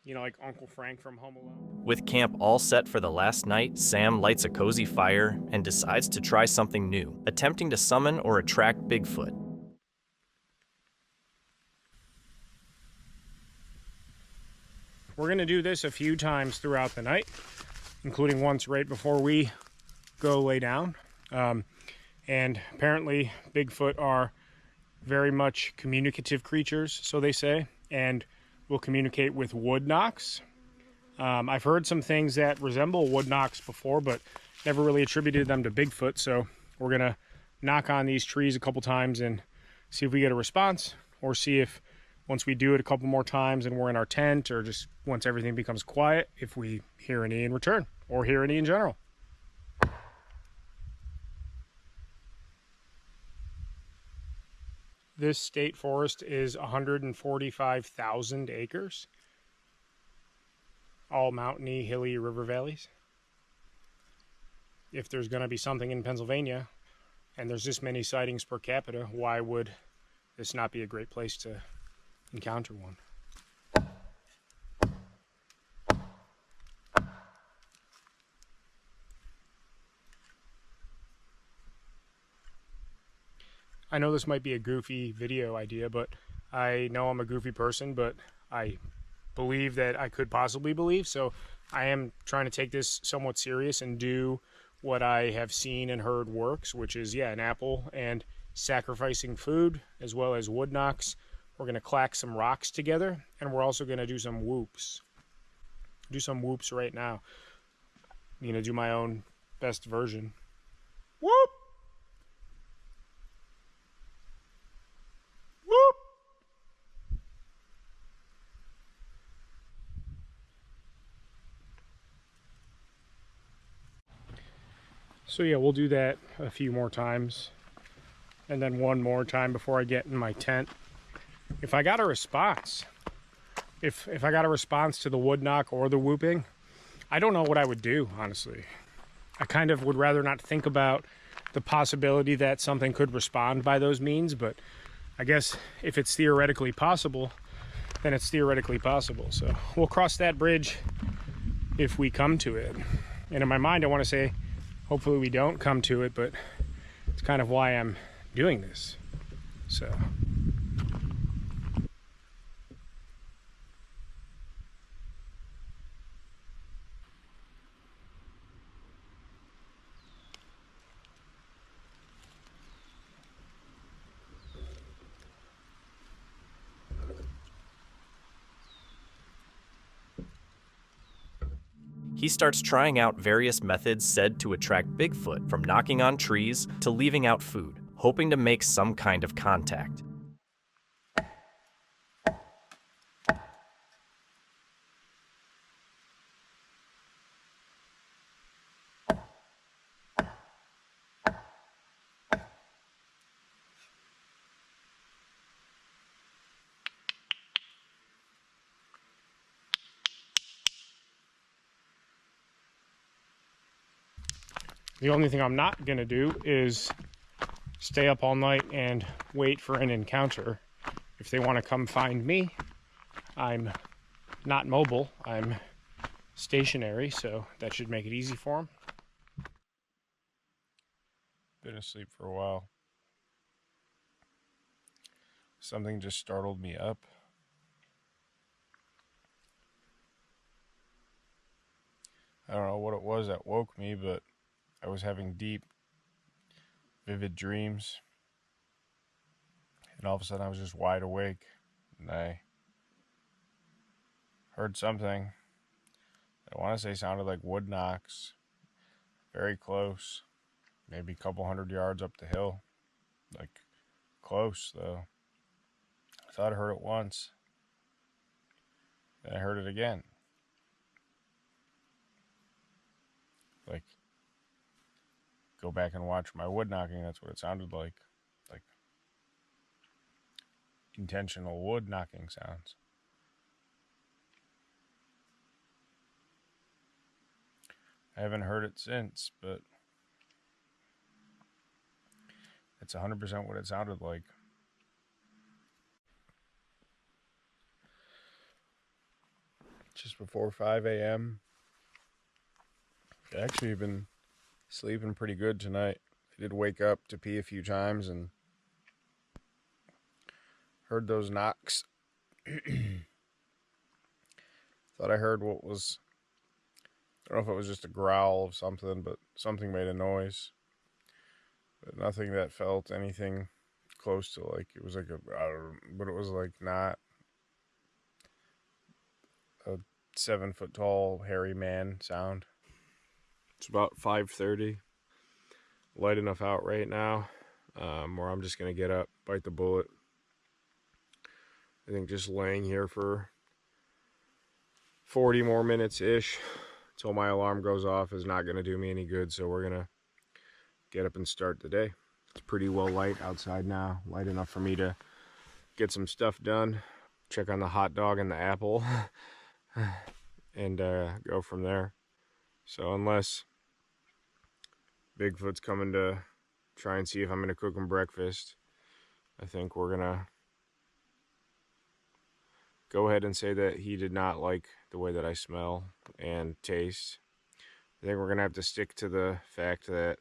You know, like Uncle Frank from Home Alone. With camp all set for the last night, Sam lights a cozy fire and decides to try something new, attempting to summon or attract Bigfoot. We're going to do this a few times throughout the night, including once right before we go lay down. And apparently Bigfoot are very much communicative creatures, so they say, and will communicate with wood knocks. I've heard some things that resemble wood knocks before, but never really attributed them to Bigfoot. So we're going to knock on these trees a couple times and see if we get a response, or see if once we do it a couple more times and we're in our tent, or just once everything becomes quiet, if we hear any in return or hear any in general. This state forest is 145,000 acres. All mountainy, hilly river valleys. If there's going to be something in Pennsylvania, and there's this many sightings per capita, why would this not be a great place to encounter one? I know this might be a goofy video idea, but I know I'm a goofy person, but I believe that I could possibly believe, so I am trying to take this somewhat serious and do what I have seen and heard works, which is, yeah, an apple and sacrificing food, as well as wood knocks. We're going to clack some rocks together, and we're also going to do some whoops. Do some whoops right now. I'm going to do my own best version. Whoop! Whoop! So yeah, we'll do that a few more times, and then one more time before I get in my tent. If I got a response, if I got a response to the wood knock or the whooping, I don't know what I would do, honestly. I kind of would rather not think about the possibility that something could respond by those means, but I guess if it's theoretically possible, then it's theoretically possible. So we'll cross that bridge if we come to it. And in my mind, I want to say, hopefully we don't come to it, but it's kind of why I'm doing this. So. He starts trying out various methods said to attract Bigfoot, from knocking on trees to leaving out food, hoping to make some kind of contact. The only thing I'm not gonna do is stay up all night and wait for an encounter. If they want to come find me, I'm not mobile, I'm stationary, so that should make it easy for them. Been asleep for a while. Something just startled me up. I don't know what it was that woke me, but I was having deep, vivid dreams. And all of a sudden I was just wide awake. And I heard something that I want to say sounded like wood knocks. Very close. Maybe a couple 100 yards up the hill. Like, close, though. I thought I heard it once. Then I heard it again. Like, go back and watch my wood knocking. That's what it sounded like. Like, intentional wood knocking sounds. I haven't heard it since, but it's 100% what it sounded like. Just before 5 a.m. I've actually been sleeping pretty good tonight. I did wake up to pee a few times and heard those knocks. Thought I heard what was, I don't know if it was just a growl of something, but something made a noise. But nothing that felt anything close to like, it was like a, but it was like not a 7-foot tall hairy man sound. It's about 5:30. Light enough out right now where I'm just going to get up, bite the bullet. I think just laying here for 40 more minutes-ish until my alarm goes off is not going to do me any good, so we're going to get up and start the day. It's pretty well light outside now, light enough for me to get some stuff done, check on the hot dog and the apple, and go from there. So unless Bigfoot's coming to try and see if I'm going to cook him breakfast, I think we're going to go ahead and say that he did not like the way that I smell and taste. I think we're going to have to stick to the fact that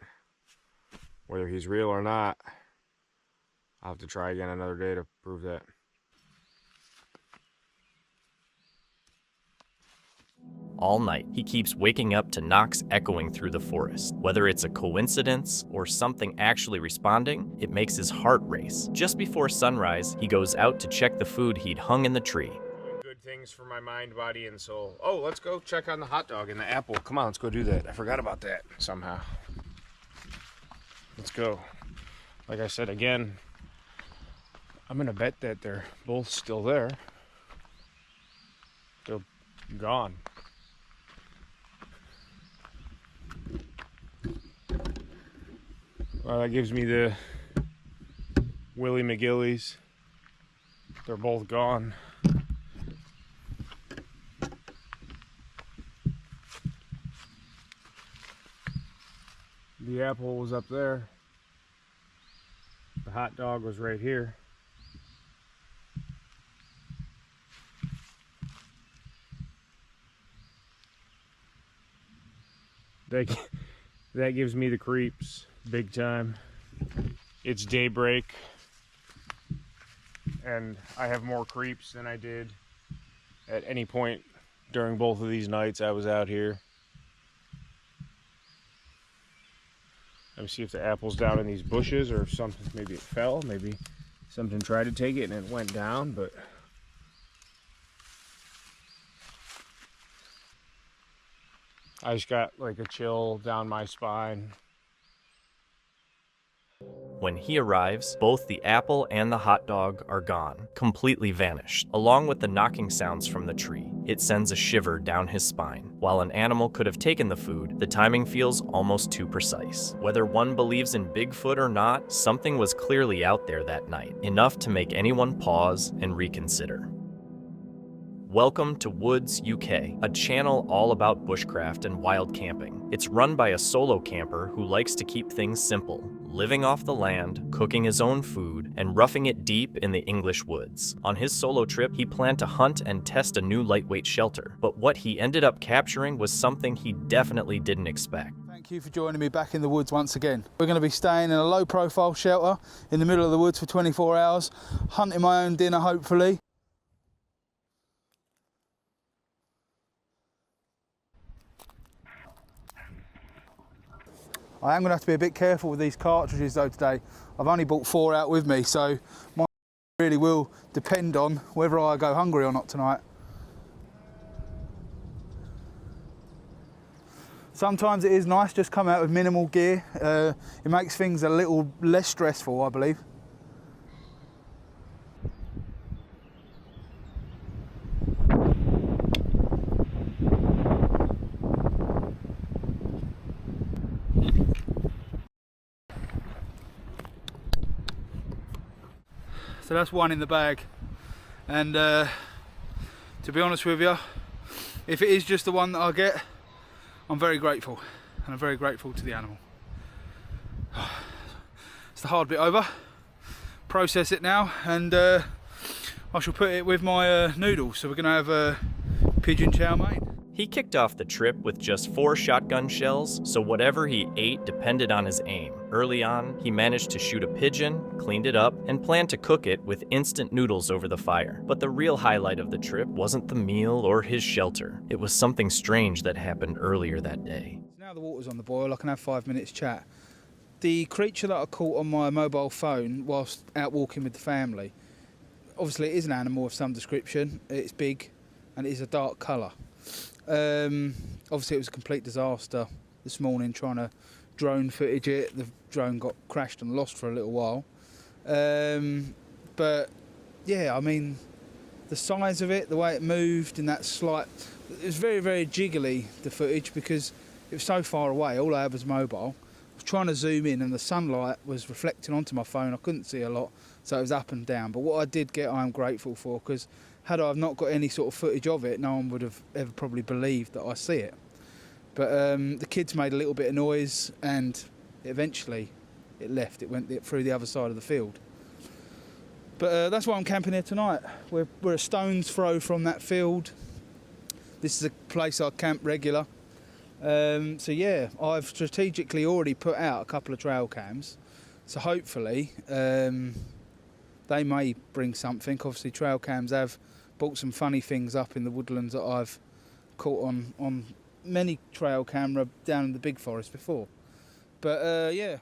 whether he's real or not, I'll have to try again another day to prove that. All night, he keeps waking up to knocks echoing through the forest. Whether it's a coincidence or something actually responding, it makes his heart race. Just before sunrise, he goes out to check the food he'd hung in the tree. Doing good things for my mind, body, and soul. Oh, let's go check on the hot dog and the apple. Come on, let's go do that. I forgot about that somehow. Let's go. Like I said, again, I'm gonna bet that they're both still there. They're gone. Well, that gives me the Willie McGillies. They're both gone. The apple was up there. The hot dog was right here. That gives me the creeps, big time. It's daybreak, and I have more creeps than I did at any point during both of these nights I was out here. Let me see if the apple's down in these bushes or if something, maybe it fell, maybe something tried to take it and it went down, but I just got like a chill down my spine. When he arrives, both the apple and the hot dog are gone, completely vanished. Along with the knocking sounds from the tree, it sends a shiver down his spine. While an animal could have taken the food, the timing feels almost too precise. Whether one believes in Bigfoot or not, something was clearly out there that night, enough to make anyone pause and reconsider. Welcome to Woods, UK, a channel all about bushcraft and wild camping. It's run by a solo camper who likes to keep things simple, living off the land, cooking his own food, and roughing it deep in the English woods. On his solo trip, he planned to hunt and test a new lightweight shelter, but what he ended up capturing was something he definitely didn't expect. Thank you for joining me back in the woods once again. We're going to be staying in a low profile shelter in the middle of the woods for 24 hours, hunting my own dinner hopefully. I am going to have to be a bit careful with these cartridges though today. I've only brought 4 out with me, so my really will depend on whether I go hungry or not tonight. Sometimes it is nice just come out with minimal gear. It makes things a little less stressful, I believe. So that's one in the bag, and to be honest with you, if it is just the one that I get, I'm very grateful, and I'm very grateful to the animal. It's the hard bit over. Process it now, and I shall put it with my noodles. So we're going to have a pigeon chow mein. He kicked off the trip with just 4 shotgun shells, so whatever he ate depended on his aim. Early on, he managed to shoot a pigeon, cleaned it up, and planned to cook it with instant noodles over the fire. But the real highlight of the trip wasn't the meal or his shelter. It was something strange that happened earlier that day. Now the water's on the boil, I can have 5 minutes chat. The creature that I caught on my mobile phone whilst out walking with the family, obviously it is an animal of some description. It's big and it is a dark colour. Obviously it was a complete disaster this morning trying to drone footage it. The drone got crashed and lost for a little while. But yeah, I mean, the size of it, the way it moved, and that slight, it was very, very jiggly, the footage, because it was so far away. All I had was mobile. I was trying to zoom in and the sunlight was reflecting onto my phone. I couldn't see a lot, so it was up and down. But what I did get, I'm grateful for, because had I not got any sort of footage of it, no one would have ever probably believed that I see it. But the kids made a little bit of noise, and eventually it left. It went through the other side of the field. But that's why I'm camping here tonight. We're a stone's throw from that field. This is a place I camp regular. So yeah, I've strategically already put out a couple of trail cams. So hopefully they may bring something. Obviously trail cams have brought some funny things up in the woodlands that I've caught on many trail camera down in the big forest before. But yeah.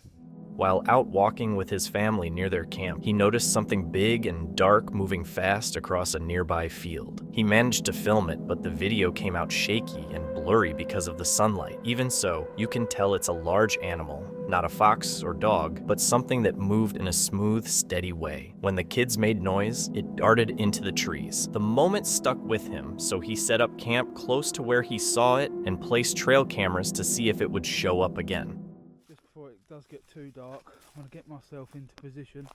While out walking with his family near their camp, he noticed something big and dark moving fast across a nearby field. He managed to film it, but the video came out shaky and blurry because of the sunlight. Even so, you can tell it's a large animal, not a fox or dog, but something that moved in a smooth, steady way. When the kids made noise, it darted into the trees. The moment stuck with him, so he set up camp close to where he saw it and placed trail cameras to see if it would show up again. Before it does get too dark, I'm going to get myself into position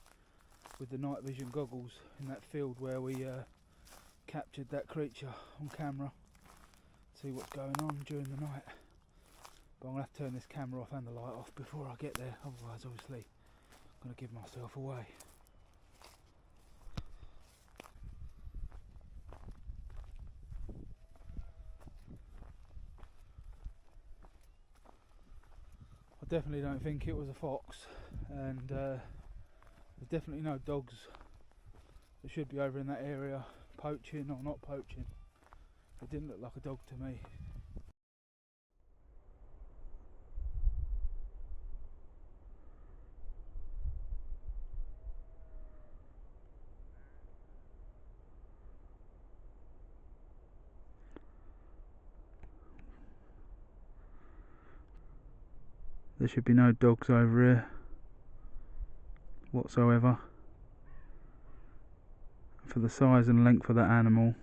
with the night vision goggles in that field where we captured that creature on camera. See what's going on during the night. But I'm going to have to turn this camera off and the light off before I get there, otherwise obviously I'm going to give myself away. I definitely don't think it was a fox, and there's definitely no dogs that should be over in that area poaching or not poaching. It didn't look like a dog to me. There should be no dogs over here whatsoever. For the size and length of that animal,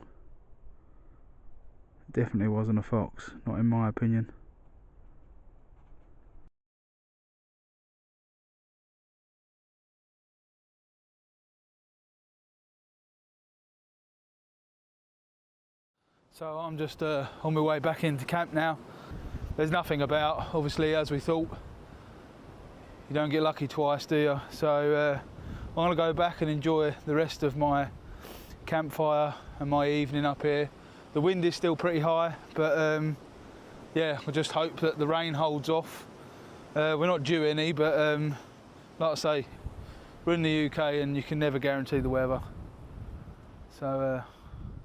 it definitely wasn't a fox, not in my opinion. So I'm just on my way back into camp now. There's nothing about, obviously, as we thought. You don't get lucky twice, do you? So I'm going to go back and enjoy the rest of my campfire and my evening up here. The wind is still pretty high, but yeah, we'll just hope that the rain holds off. We're not due any, but like I say, we're in the UK and you can never guarantee the weather. So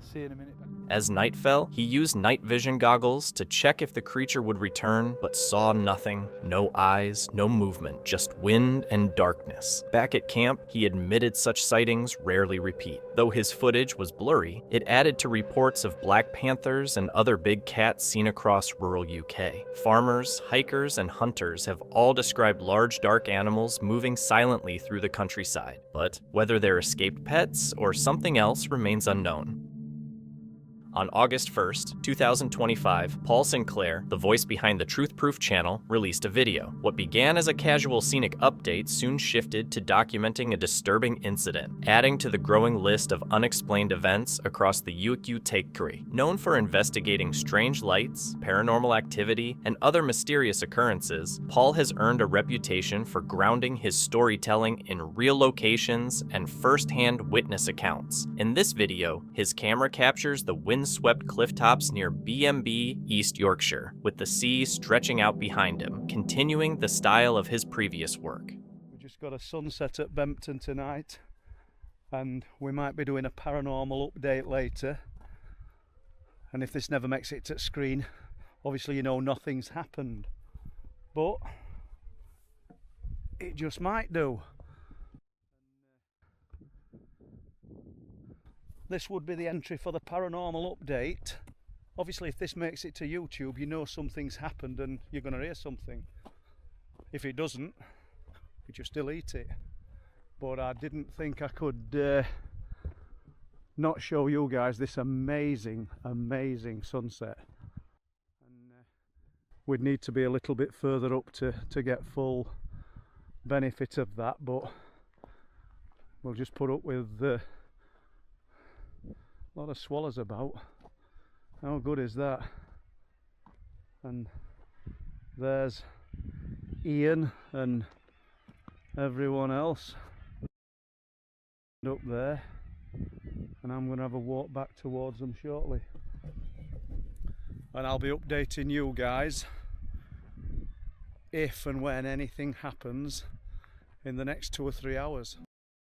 see you in a minute. As night fell, he used night vision goggles to check if the creature would return, but saw nothing. No eyes, no movement, just wind and darkness. Back at camp, he admitted such sightings rarely repeat. Though his footage was blurry, it added to reports of black panthers and other big cats seen across rural UK. Farmers, hikers, and hunters have all described large dark animals moving silently through the countryside. But whether they're escaped pets or something else remains unknown. On August 1st, 2025, Paul Sinclair, the voice behind the Truth Proof channel, released a video. What began as a casual scenic update soon shifted to documenting a disturbing incident, adding to the growing list of unexplained events across the Uku-Take-Kri. Known for investigating strange lights, paranormal activity, and other mysterious occurrences, Paul has earned a reputation for grounding his storytelling in real locations and first-hand witness accounts. In this video, his camera captures the wind-swept cliff tops near BMB, East Yorkshire, with the sea stretching out behind him, continuing the style of his previous work. We've just got a sunset at Bempton tonight, and we might be doing a paranormal update later. And if this never makes it to screen, obviously you know nothing's happened. But it just might do. This would be the entry for the paranormal update. Obviously if this makes it to YouTube, you know something's happened and you're going to hear something. If it doesn't, we just delete it. But I didn't think I could not show you guys this amazing, amazing sunset. And we'd need to be a little bit further up to get full benefit of that, but we'll just put up with a lot of swallows about. How good is that? And there's Ian and everyone else up there, and I'm going to have a walk back towards them shortly, and I'll be updating you guys if and when anything happens in the next 2 or 3 hours.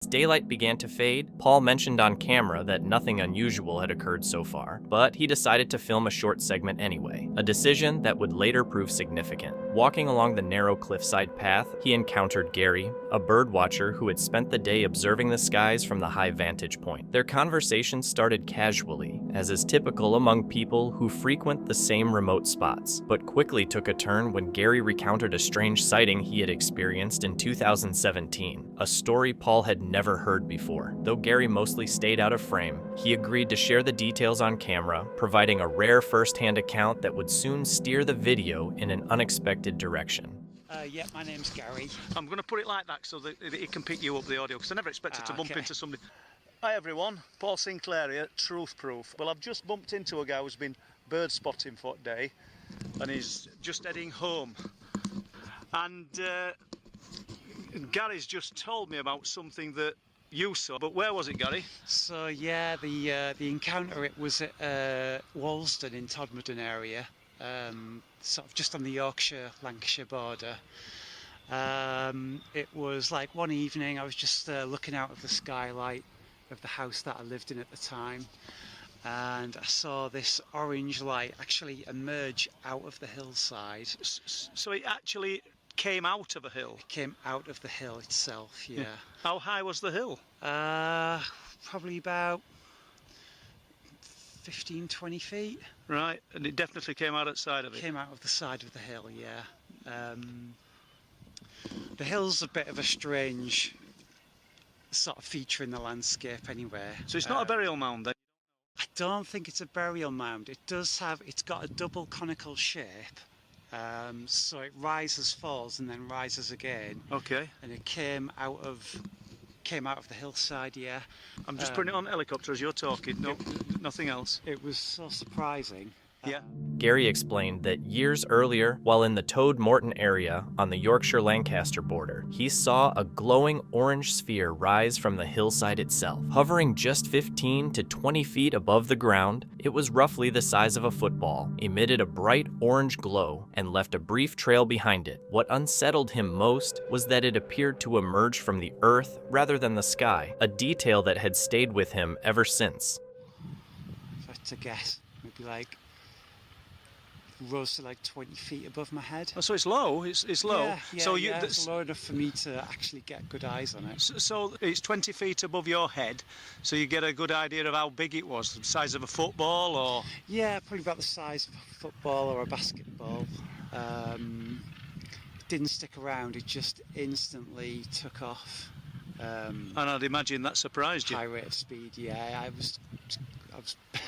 As daylight began to fade, Paul mentioned on camera that nothing unusual had occurred so far, but he decided to film a short segment anyway, a decision that would later prove significant. Walking along the narrow cliffside path, he encountered Gary, a bird watcher who had spent the day observing the skies from the high vantage point. Their conversation started casually, as is typical among people who frequent the same remote spots, but quickly took a turn when Gary recounted a strange sighting he had experienced in 2017, a story Paul had never heard before. Though Gary mostly stayed out of frame, he agreed to share the details on camera, providing a rare first-hand account that would soon steer the video in an unexpected direction. Yeah, my name's Gary. I'm going to put it like that so that it can pick you up the audio, because I never expected to bump into somebody. Hi everyone, Paul Sinclair here, Truth Proof. Well, I've just bumped into a guy who's been bird spotting for a day, and he's just heading home. And Gary's just told me about something that you saw, but where was it, Gary? So yeah, the encounter, it was at Walsden in Todmorden area, sort of just on the Yorkshire-Lancashire border. It was like one evening, I was just looking out of the skylight of the house that I lived in at the time, and I saw this orange light actually emerge out of the hillside. So it actually came out of a hill? It came out of the hill itself, yeah. How high was the hill? Probably about 15-20 feet. Right, and it definitely came out outside of it? Came out of the side of the hill, yeah. The hill's a bit of a strange sort of feature in the landscape anyway. So it's not a burial mound then? I don't think it's a burial mound. It's got a double conical shape. So it rises, falls, and then rises again. Okay. And it came out of came out of the hillside, yeah. I'm just putting it on helicopter as you're talking, no, nothing else. It was so surprising. Yeah. Gary explained that years earlier, while in the Toad Morton area on the Yorkshire-Lancaster border, he saw a glowing orange sphere rise from the hillside itself. Hovering just 15 to 20 feet above the ground, it was roughly the size of a football, emitted a bright orange glow, and left a brief trail behind it. What unsettled him most was that it appeared to emerge from the earth rather than the sky, a detail that had stayed with him ever since. If I had to guess, maybe like rose to like 20 feet above my head. Oh, so it's low. It's low. Yeah, so it's low enough for me to actually get good eyes on it. So it's 20 feet above your head, so you get a good idea of how big it was, the size of a football, or? Yeah, probably about the size of a football or a basketball. Didn't stick around. It just instantly took off. And I'd imagine that surprised you. High rate of speed. Yeah, I was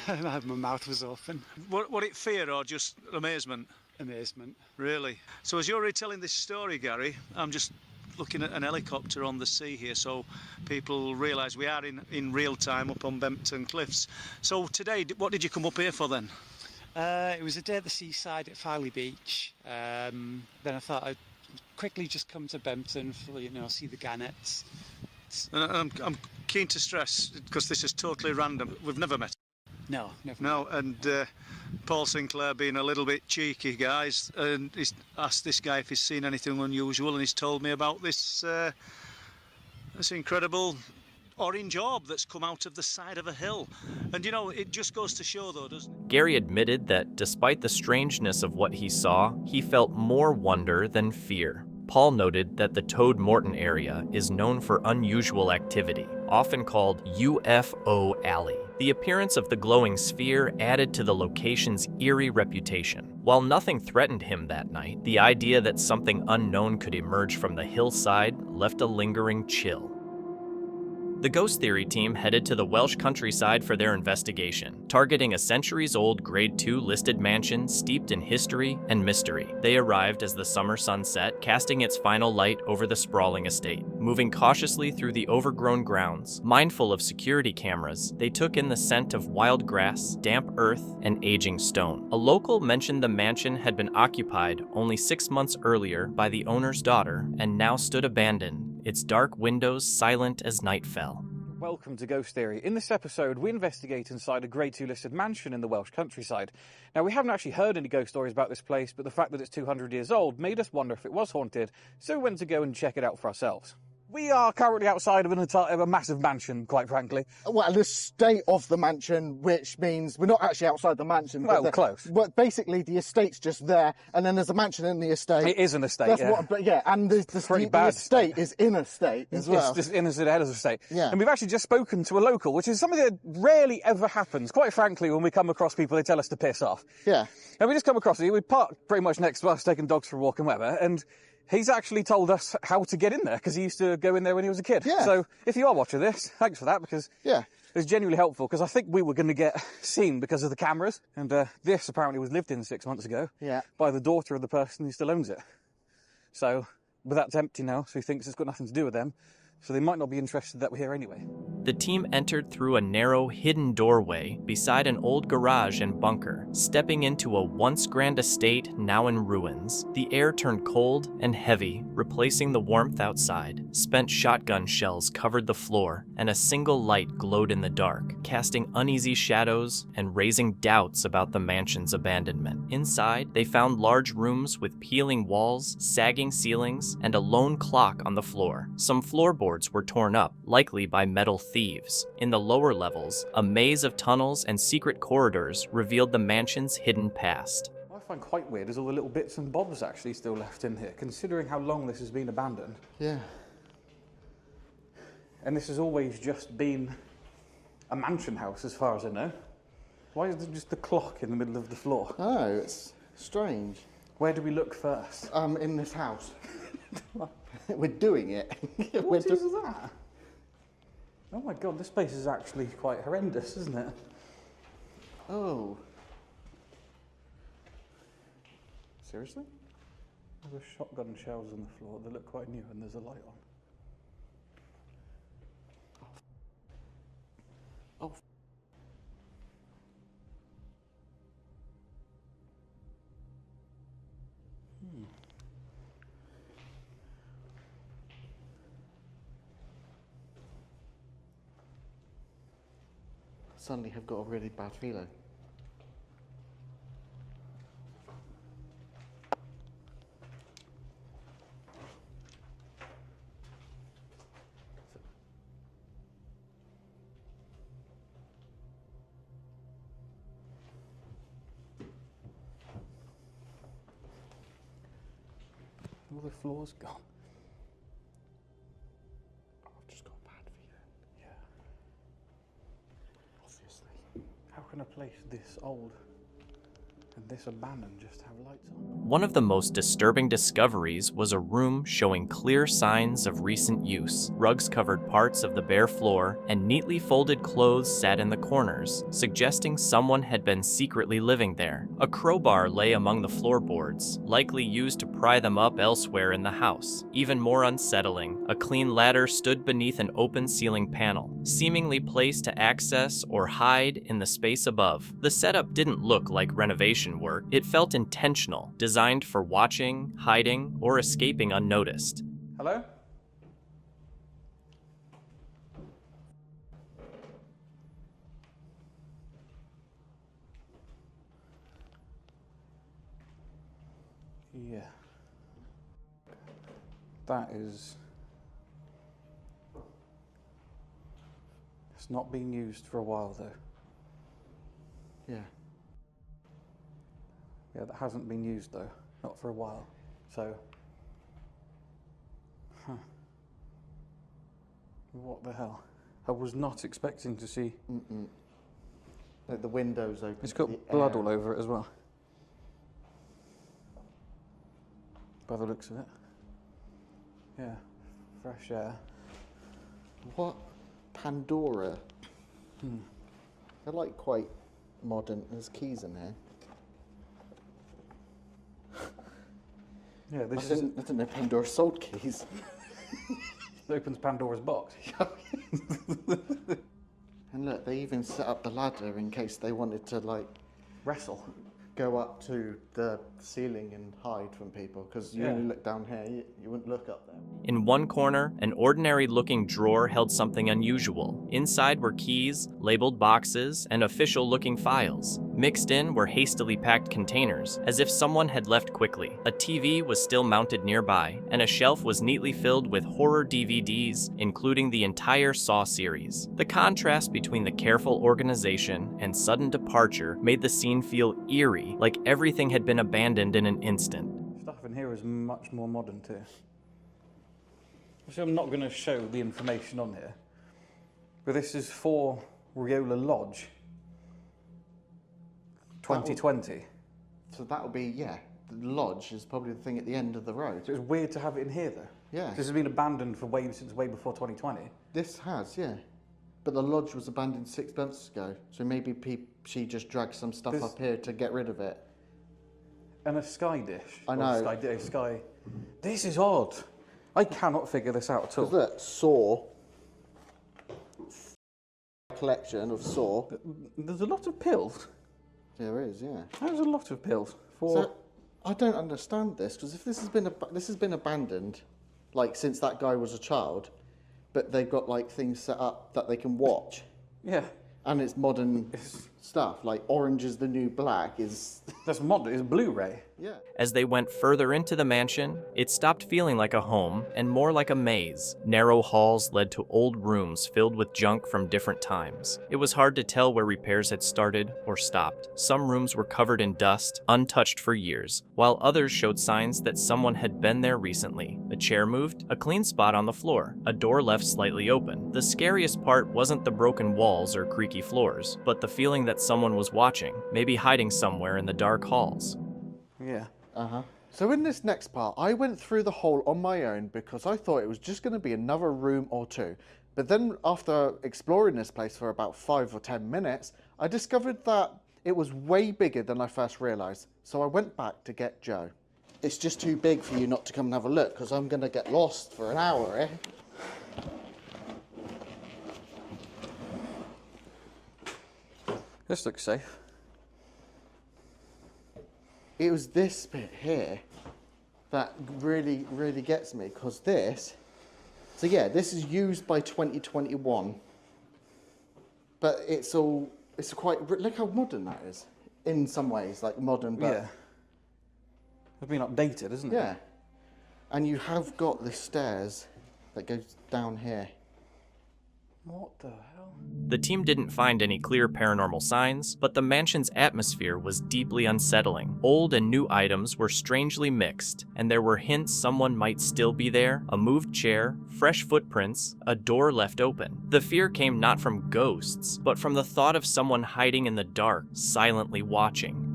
my mouth was open. What it fear or just amazement? Amazement. Really? So as you're retelling this story, Gary, I'm just looking at an helicopter on the sea here, so people realise we are in real time up on Bempton Cliffs. So today, what did you come up here for then? It was a day at the seaside at Farley Beach. Then I thought I'd quickly just come to Bempton for, see the gannets. I'm keen to stress, because this is totally random, we've never met. No, never. No, and Paul Sinclair being a little bit cheeky, guys, and he's asked this guy if he's seen anything unusual, and he's told me about this this incredible orange orb that's come out of the side of a hill. And it just goes to show though, doesn't it? Gary admitted that despite the strangeness of what he saw, he felt more wonder than fear. Paul noted that the Toad Morton area is known for unusual activity, often called UFO Alley. The appearance of the glowing sphere added to the location's eerie reputation. While nothing threatened him that night, the idea that something unknown could emerge from the hillside left a lingering chill. The Ghost Theory team headed to the Welsh countryside for their investigation, targeting a centuries-old Grade 2 listed mansion steeped in history and mystery. They arrived as the summer sun set, casting its final light over the sprawling estate. Moving cautiously through the overgrown grounds, mindful of security cameras, they took in the scent of wild grass, damp earth, and aging stone. A local mentioned the mansion had been occupied only 6 months earlier by the owner's daughter and now stood abandoned, its dark windows silent as night fell. Welcome to Ghost Theory. In this episode, we investigate inside a Grade 2 listed mansion in the Welsh countryside. Now, we haven't actually heard any ghost stories about this place, but the fact that it's 200 years old made us wonder if it was haunted, so we went to go and check it out for ourselves. We are currently outside of a massive mansion, quite frankly. Well, the estate of the mansion, which means we're not actually outside the mansion. Well, close. But basically, the estate's just there, and then there's a mansion in the estate. It is an estate, That's yeah. But yeah, and the estate is in a state as well. It's just in the head of the estate. Yeah. And we've actually just spoken to a local, which is something that rarely ever happens. Quite frankly, when we come across people, they tell us to piss off. Yeah. And we just come across it. We parked pretty much next to us, taking dogs for a walk and whatever, and he's actually told us how to get in there, because he used to go in there when he was a kid. Yeah. So if you are watching this, thanks for that, because yeah, it's genuinely helpful, because I think we were going to get seen because of the cameras. And this apparently was lived in 6 months ago by the daughter of the person who still owns it. So, but that's empty now, so he thinks it's got nothing to do with them. So they might not be interested that we're here anyway. The team entered through a narrow, hidden doorway beside an old garage and bunker, stepping into a once grand estate now in ruins. The air turned cold and heavy, replacing the warmth outside. Spent shotgun shells covered the floor, and a single light glowed in the dark, casting uneasy shadows and raising doubts about the mansion's abandonment. Inside, they found large rooms with peeling walls, sagging ceilings, and a lone clock on the floor. Some floorboards were torn up, likely by metal thieves. In the lower levels, a maze of tunnels and secret corridors revealed the mansion's hidden past. What I find quite weird is all the little bits and bobs actually still left in here, considering how long this has been abandoned. Yeah. And this has always just been a mansion house, as far as I know. Why is there just the clock in the middle of the floor? Oh, it's strange. Where do we look first? In this house. We're doing it. What is that? Oh my god, this place is actually quite horrendous, isn't it? Oh. Seriously? There's shotgun shells on the floor. They look quite new and there's a light on. Oh. Suddenly have got a really bad feeling. All the floor's gone. I've just got a bad feeling. Yeah. Obviously. How can a place this old and this abandoned just have lights on? One of the most disturbing discoveries was a room showing clear signs of recent use. Rugs covered parts of the bare floor, and neatly folded clothes sat in the corners, suggesting someone had been secretly living there. A crowbar lay among the floorboards, likely used to pry them up elsewhere in the house. Even more unsettling, a clean ladder stood beneath an open ceiling panel, seemingly placed to access or hide in the space above. The setup didn't look like renovation work. It felt intentional, designed for watching, hiding, or escaping unnoticed. Hello? Yeah. That is... It's not been used for a while though. Yeah. Yeah, that hasn't been used though. Not for a while. So... Huh. What the hell? I was not expecting to see... Like the windows open. It's got blood all over it as well. By the looks of it. Yeah, fresh air. What? Pandora? They're like quite modern. There's keys in here. Yeah, this I didn't know Pandora sold keys. It opens Pandora's box. And look, they even set up the ladder in case they wanted to, like, wrestle. Go up to the ceiling and hide from people, because you only look down here, you wouldn't look up there. In one corner, an ordinary-looking drawer held something unusual. Inside were keys, labeled boxes, and official-looking files. Mixed in were hastily packed containers, as if someone had left quickly. A TV was still mounted nearby, and a shelf was neatly filled with horror DVDs, including the entire Saw series. The contrast between the careful organization and sudden departure made the scene feel eerie, like everything had been abandoned in an instant. Stuff in here is much more modern too. So I'm not going to show the information on here, but this is for Riola Lodge, 2020. So that'll be, the lodge is probably the thing at the end of the road. So it's weird to have it in here though. Yeah. This has been abandoned for since way before 2020. This has, yeah. But the lodge was abandoned 6 months ago, so maybe she just dragged some stuff up here to get rid of it. And a sky dish. I know. Sky. This is odd. I cannot figure this out at all. Look, Saw. Collection of Saw. There's a lot of pills. There is, yeah. There's a lot of pills. So, I don't understand this, because if this has been abandoned, like since that guy was a child, but they've got like things set up that they can watch. Yeah. And it's modern stuff, like Orange is the New Black is... That's modern, it's Blu-ray. Yeah. As they went further into the mansion, it stopped feeling like a home and more like a maze. Narrow halls led to old rooms filled with junk from different times. It was hard to tell where repairs had started or stopped. Some rooms were covered in dust, untouched for years, while others showed signs that someone had been there recently. A chair moved, a clean spot on the floor, a door left slightly open. The scariest part wasn't the broken walls or creaky floors, but the feeling that someone was watching, maybe hiding somewhere in the dark halls. Yeah. So in this next part, I went through the hole on my own because I thought it was just going to be another room or two. But then after exploring this place for about 5 or 10 minutes, I discovered that it was way bigger than I first realised. So I went back to get Joe. It's just too big for you not to come and have a look, because I'm going to get lost for an hour, eh? This looks safe. It was this bit here that really, really gets me, because this, so yeah, this is used by 2021, but it's quite, look how modern that is, in some ways, like modern, but... Yeah. It's been updated, isn't it? Yeah. And you have got the stairs that goes down here. What the hell? The team didn't find any clear paranormal signs, but the mansion's atmosphere was deeply unsettling. Old and new items were strangely mixed, and there were hints someone might still be there, a moved chair, fresh footprints, a door left open. The fear came not from ghosts, but from the thought of someone hiding in the dark, silently watching.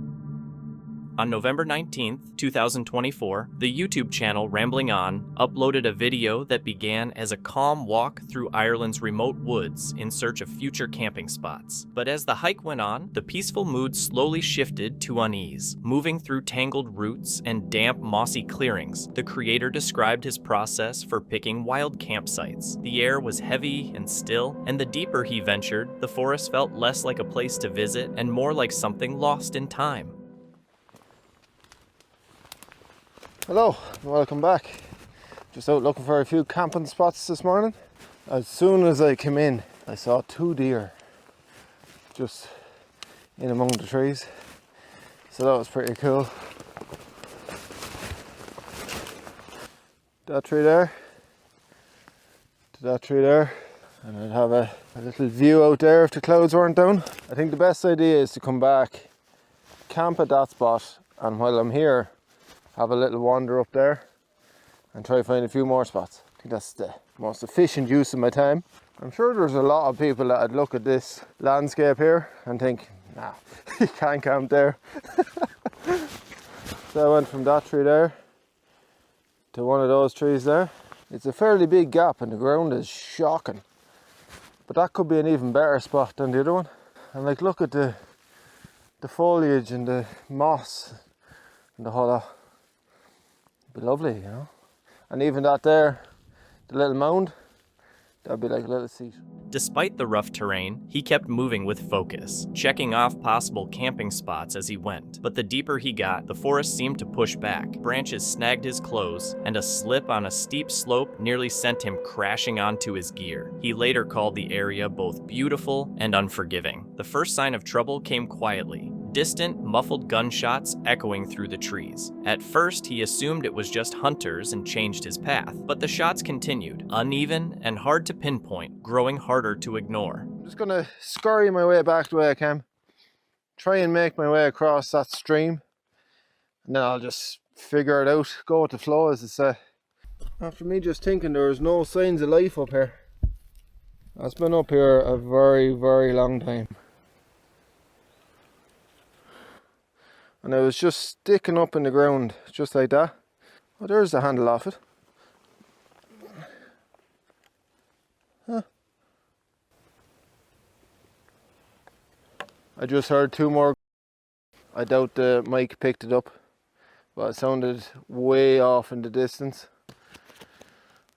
On November 19th, 2024, the YouTube channel Rambling On uploaded a video that began as a calm walk through Ireland's remote woods in search of future camping spots. But as the hike went on, the peaceful mood slowly shifted to unease. Moving through tangled roots and damp, mossy clearings, the creator described his process for picking wild campsites. The air was heavy and still, and the deeper he ventured, the forest felt less like a place to visit and more like something lost in time. Hello, welcome back. Just out looking for a few camping spots this morning. As soon as I came in, I saw 2 deer just in among the trees. So that was pretty cool. That tree there, to that tree there. And I'd have a little view out there if the clouds weren't down. I think the best idea is to come back, camp at that spot, and while I'm here, have a little wander up there and try to find a few more spots. I think that's the most efficient use of my time. I'm sure there's a lot of people that would look at this landscape here and think, nah, you can't camp there. So I went from that tree there to one of those trees there. It's a fairly big gap and the ground is shocking. But that could be an even better spot than the other one. And like, look at the foliage and the moss and the whole lot. Be lovely, you know. And even that there, the little mound, that'd be like a little seat. Despite the rough terrain, he kept moving with focus, checking off possible camping spots as he went. But the deeper he got, the forest seemed to push back. Branches snagged his clothes, and a slip on a steep slope nearly sent him crashing onto his gear. He later called the area both beautiful and unforgiving. The first sign of trouble came quietly. Distant, muffled gunshots echoing through the trees. At first, he assumed it was just hunters and changed his path, but the shots continued, uneven and hard to pinpoint, growing harder to ignore. I'm just gonna scurry my way back the way I can, try and make my way across that stream, and then I'll just figure it out, go with the flow as they say. After me just thinking there was no signs of life up here. I've been up here a very, very long time. And I was just sticking up in the ground, just like that. Oh, there's the handle off it. Huh. I just heard 2 more. I doubt the mic picked it up, but it sounded way off in the distance.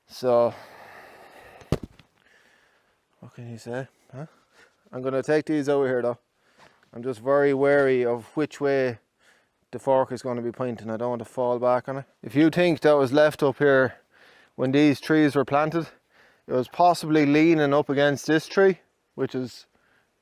So, what can you say? Huh? I'm going to take these over here though. I'm just very wary of which way the fork is going to be pointing. I don't want to fall back on it. If you think that was left up here when these trees were planted, it was possibly leaning up against this tree, which is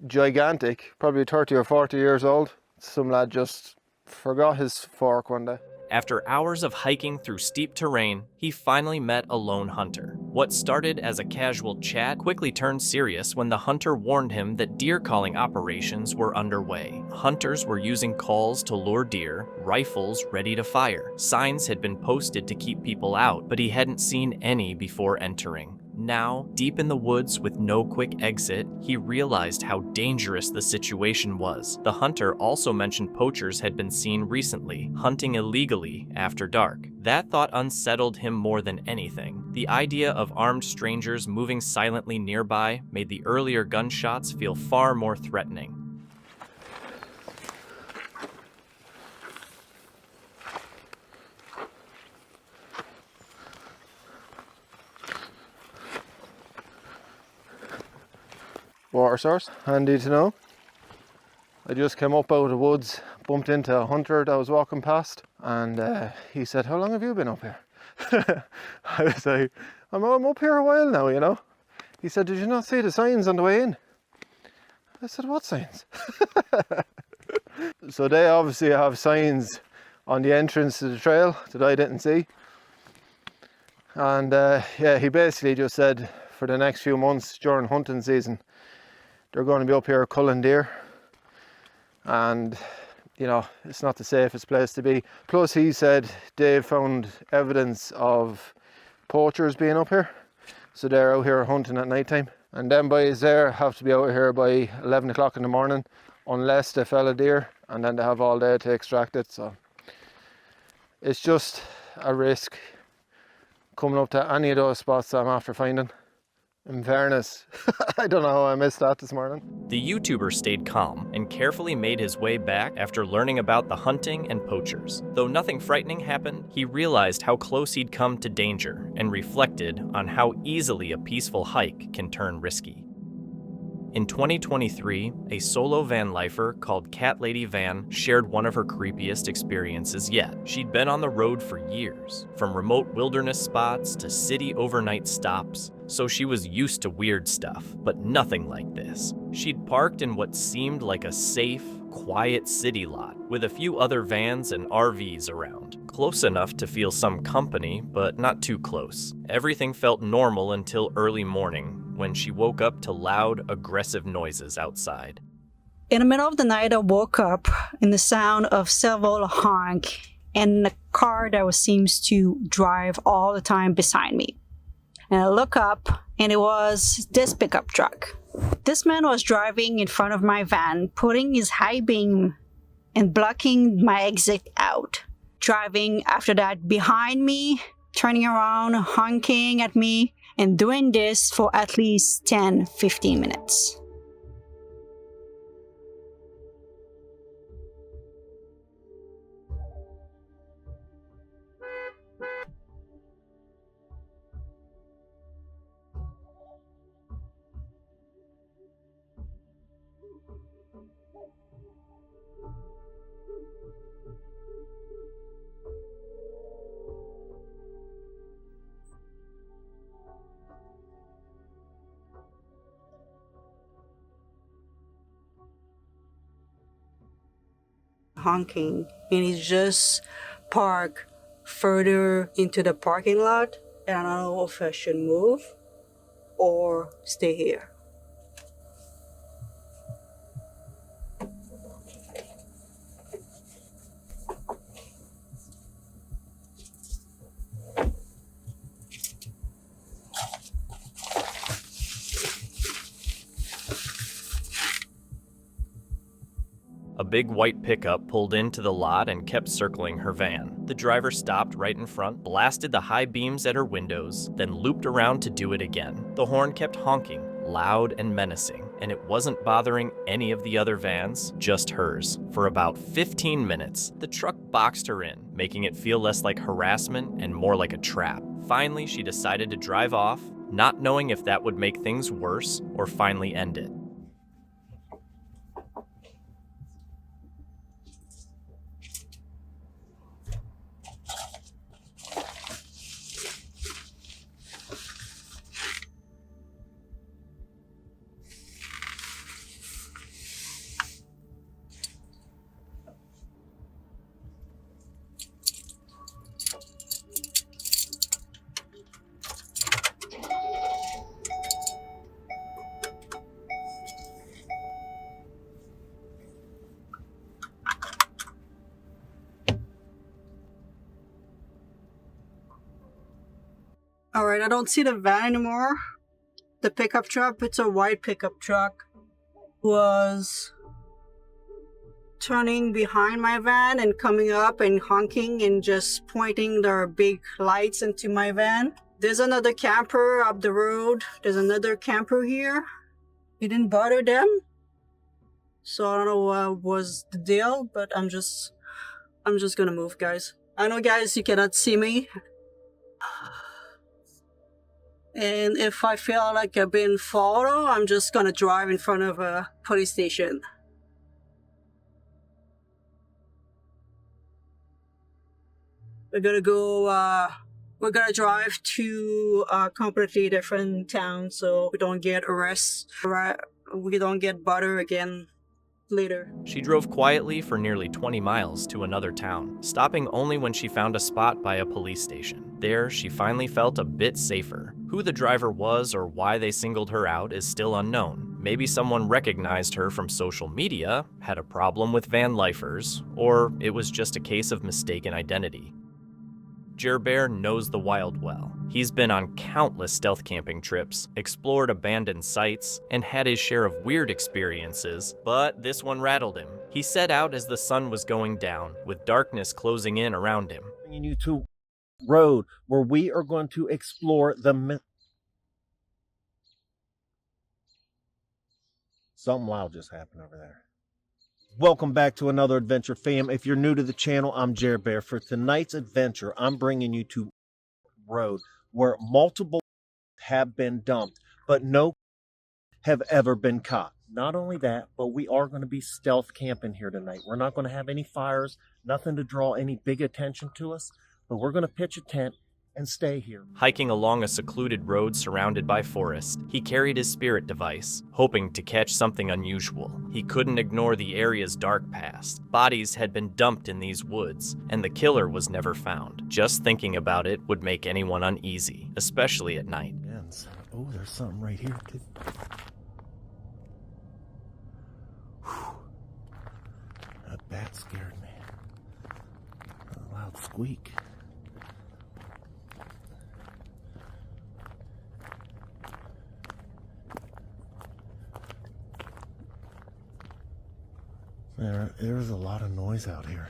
gigantic, probably 30 or 40 years old. Some lad just forgot his fork one day. After hours of hiking through steep terrain, he finally met a lone hunter. What started as a casual chat quickly turned serious when the hunter warned him that deer calling operations were underway. Hunters were using calls to lure deer, rifles ready to fire. Signs had been posted to keep people out, but he hadn't seen any before entering. Now, deep in the woods with no quick exit, he realized how dangerous the situation was. The hunter also mentioned poachers had been seen recently, hunting illegally after dark. That thought unsettled him more than anything. The idea of armed strangers moving silently nearby made the earlier gunshots feel far more threatening. Water source, handy to know. I just came up out of the woods, bumped into a hunter that was walking past, and he said, "How long have you been up here?" I was like, I'm up here a while now, you know. He said, "Did you not see the signs on the way in?" I said, "What signs?" So they obviously have signs on the entrance to the trail that I didn't see. And yeah, he basically just said for the next few months during hunting season, they're going to be up here culling deer. And, you know, it's not the safest place to be. Plus, he said they found evidence of poachers being up here. So they're out here hunting at night time. And them boys there have to be out here by 11 o'clock in the morning, unless they fell a deer, and then they have all day to extract it. So it's just a risk coming up to any of those spots that I'm after finding. In fairness, I don't know how I missed that this morning. The YouTuber stayed calm and carefully made his way back after learning about the hunting and poachers. Though nothing frightening happened, he realized how close he'd come to danger and reflected on how easily a peaceful hike can turn risky. In 2023, a solo van lifer called Cat Lady Van shared one of her creepiest experiences yet. She'd been on the road for years, from remote wilderness spots to city overnight stops, so she was used to weird stuff, but nothing like this. She'd parked in what seemed like a safe, quiet city lot, with a few other vans and RVs around. Close enough to feel some company, but not too close. Everything felt normal until early morning, when she woke up to loud, aggressive noises outside. In the middle of the night, I woke up in the sound of several honk and a car that seems to drive all the time beside me. And I look up, and it was this pickup truck. This man was driving in front of my van, putting his high beam and blocking my exit out. Driving after that behind me, turning around, honking at me, and doing this for at least 10-15 minutes. Honking, and he's just parked further into the parking lot, and I don't know if I should move or stay here. A big white pickup pulled into the lot and kept circling her van. The driver stopped right in front, blasted the high beams at her windows, then looped around to do it again. The horn kept honking, loud and menacing, and it wasn't bothering any of the other vans, just hers. For about 15 minutes, the truck boxed her in, making it feel less like harassment and more like a trap. Finally, she decided to drive off, not knowing if that would make things worse or finally end it. Alright, I don't see the van anymore. The pickup truck, it's a white pickup truck, was turning behind my van and coming up and honking and just pointing their big lights into my van. There's another camper up the road. There's another camper here. It didn't bother them. So I don't know what was the deal, but I'm just gonna move, guys. I know, guys, you cannot see me. And if I feel like I've been followed, I'm just gonna drive in front of a police station. We're gonna go, we're gonna drive to a completely different town so we don't get arrested, we don't get bothered again later. She drove quietly for nearly 20 miles to another town, stopping only when she found a spot by a police station. There, she finally felt a bit safer. Who the driver was or why they singled her out is still unknown. Maybe someone recognized her from social media, had a problem with van lifers, or it was just a case of mistaken identity. Jer Bear knows the wild well. He's been on countless stealth camping trips, explored abandoned sites, and had his share of weird experiences, but this one rattled him. He set out as the sun was going down, with darkness closing in around him. Bringing you to road where we are going to explore the Something loud just happened over there. Welcome back to another adventure, fam. If you're new to the channel, I'm Jer Bear. For tonight's adventure, I'm bringing you to road where multiple have been dumped, but no have ever been caught. Not only that, but we are going to be stealth camping here tonight. We're not going to have any fires, nothing to draw any big attention to us, but we're going to pitch a tent and stay here. Hiking along a secluded road surrounded by forest, he carried his spirit device, hoping to catch something unusual. He couldn't ignore the area's dark past. Bodies had been dumped in these woods, and the killer was never found. Just thinking about it would make anyone uneasy, especially at night. Oh, there's something right here, too. That bat scared me. A loud squeak. There's a lot of noise out here.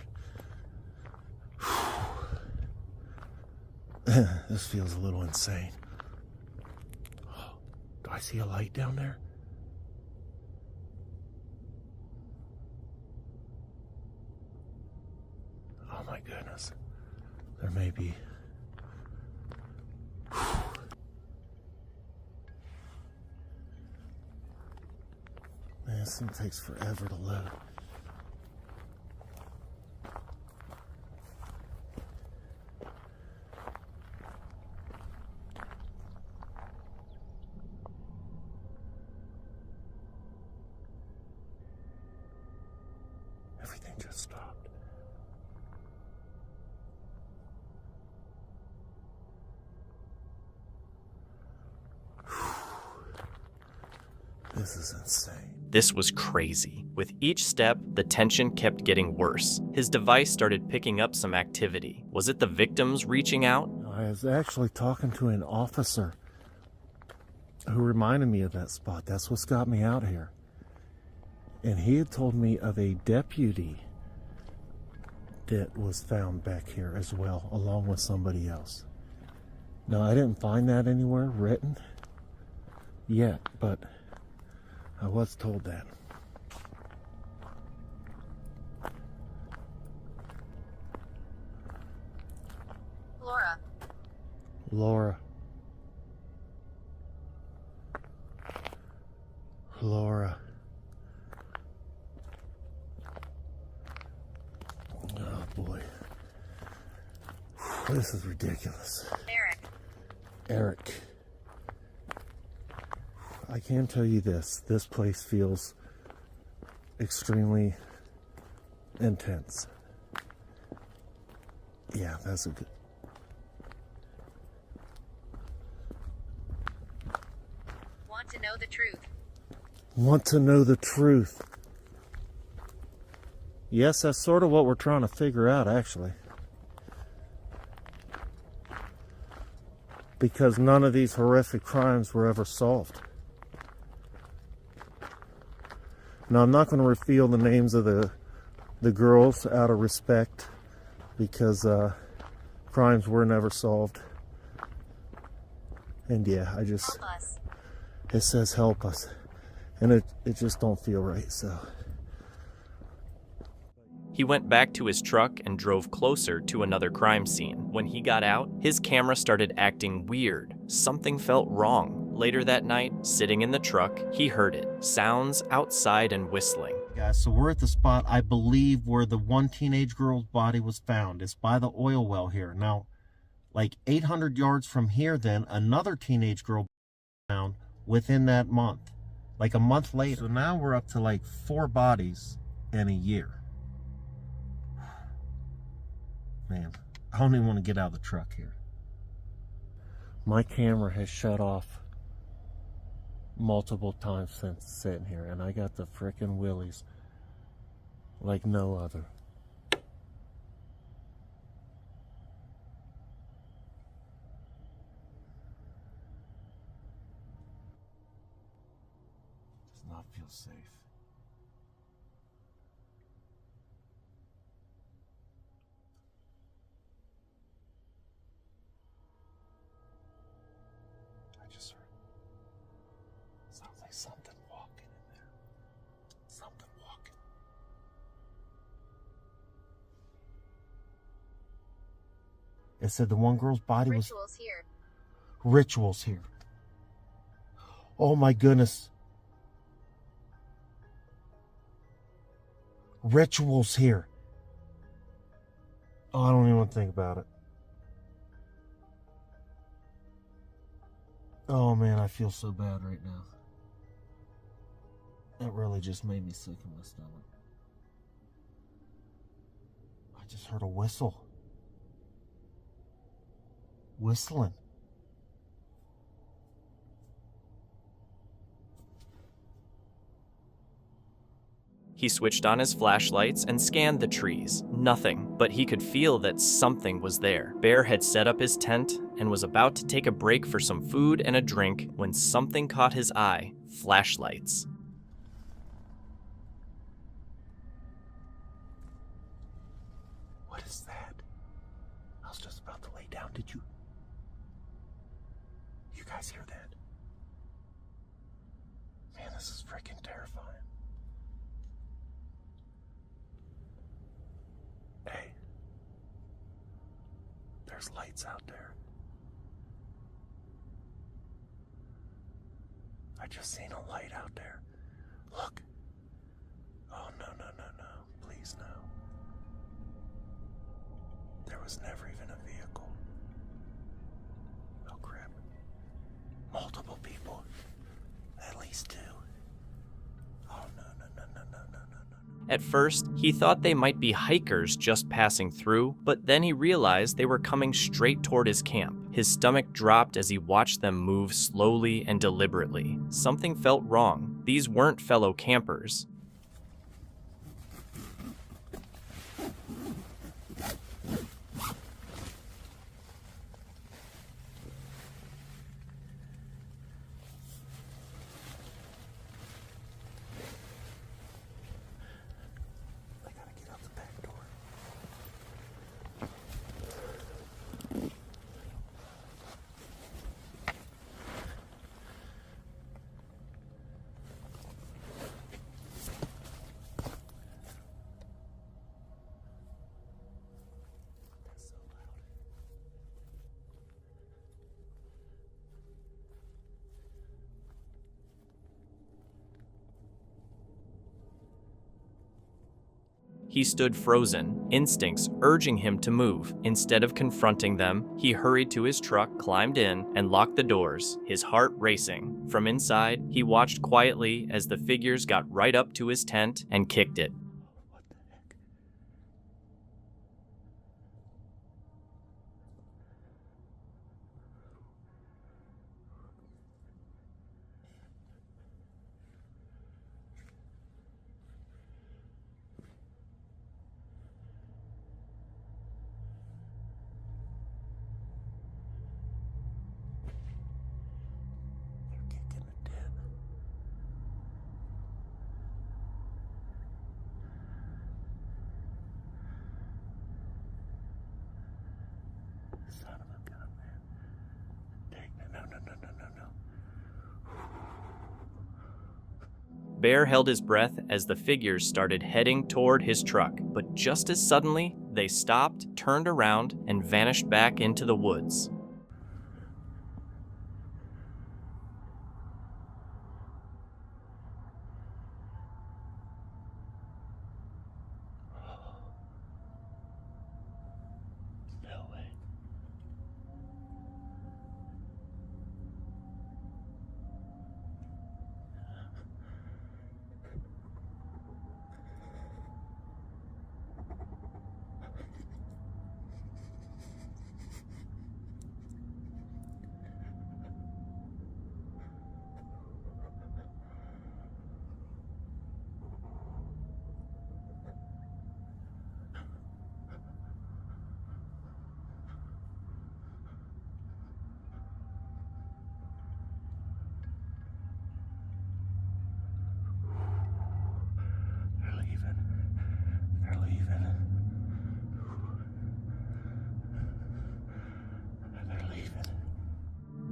This feels a little insane. Oh, do I see a light down there? Oh my goodness. There may be. Man, this thing takes forever to load. Everything just stopped. This is insane. This was crazy. With each step, the tension kept getting worse. His device started picking up some activity. Was it the victims reaching out? I was actually talking to an officer who reminded me of that spot. That's what's got me out here. And he had told me of a deputy that was found back here as well, along with somebody else. Now, I didn't find that anywhere written yet, but I was told that. Laura. Laura. Laura. Oh boy. This is ridiculous. Eric. I can tell you this place feels extremely intense. Yeah, that's a good. Want to know the truth? Want to know the truth? Yes, that's sort of what we're trying to figure out, actually. Because none of these horrific crimes were ever solved. Now, I'm not going to reveal the names of the girls out of respect, because crimes were never solved. And yeah, I just... Help us. It says help us. And it just don't feel right, so... He went back to his truck and drove closer to another crime scene. When he got out, his camera started acting weird. Something felt wrong. Later that night, sitting in the truck, he heard it. Sounds outside and whistling. Guys, so we're at the spot, I believe, where the one teenage girl's body was found. It's by the oil well here. Now, like 800 yards from here, then, another teenage girl was found within that month. Like a month later. So now we're up to like 4 bodies in a year. Man, I don't even want to get out of the truck here. My camera has shut off multiple times since sitting here, and I got the frickin' willies like no other. Does not feel safe. I just heard. Sounds like something walking in there. Something walking. It said the one girl's body was... Rituals here. Rituals here. Oh my goodness. Rituals here. Oh, I don't even want to think about it. Oh man, I feel so bad right now. That really just made me sick in my stomach. I just heard a whistle. Whistling. He switched on his flashlights and scanned the trees. Nothing, but he could feel that something was there. Bear had set up his tent and was about to take a break for some food and a drink when something caught his eye. Flashlights. What is that? I was just about to lay down. Did you? You guys hear that? Man, this is freaking terrifying. Hey, there's lights out there. I just seen a light out there. Look. Oh, no, no, no, no. Please, no. There was never even a vehicle. Oh, crap. Multiple people. At least 2. Oh, no, no, no, no, no, no, no. At first, he thought they might be hikers just passing through, but then he realized they were coming straight toward his camp. His stomach dropped as he watched them move slowly and deliberately. Something felt wrong. These weren't fellow campers. He stood frozen, instincts urging him to move. Instead of confronting them, he hurried to his truck, climbed in, and locked the doors, his heart racing. From inside, he watched quietly as the figures got right up to his tent and kicked it. Bear held his breath as the figures started heading toward his truck, but just as suddenly, they stopped, turned around, and vanished back into the woods.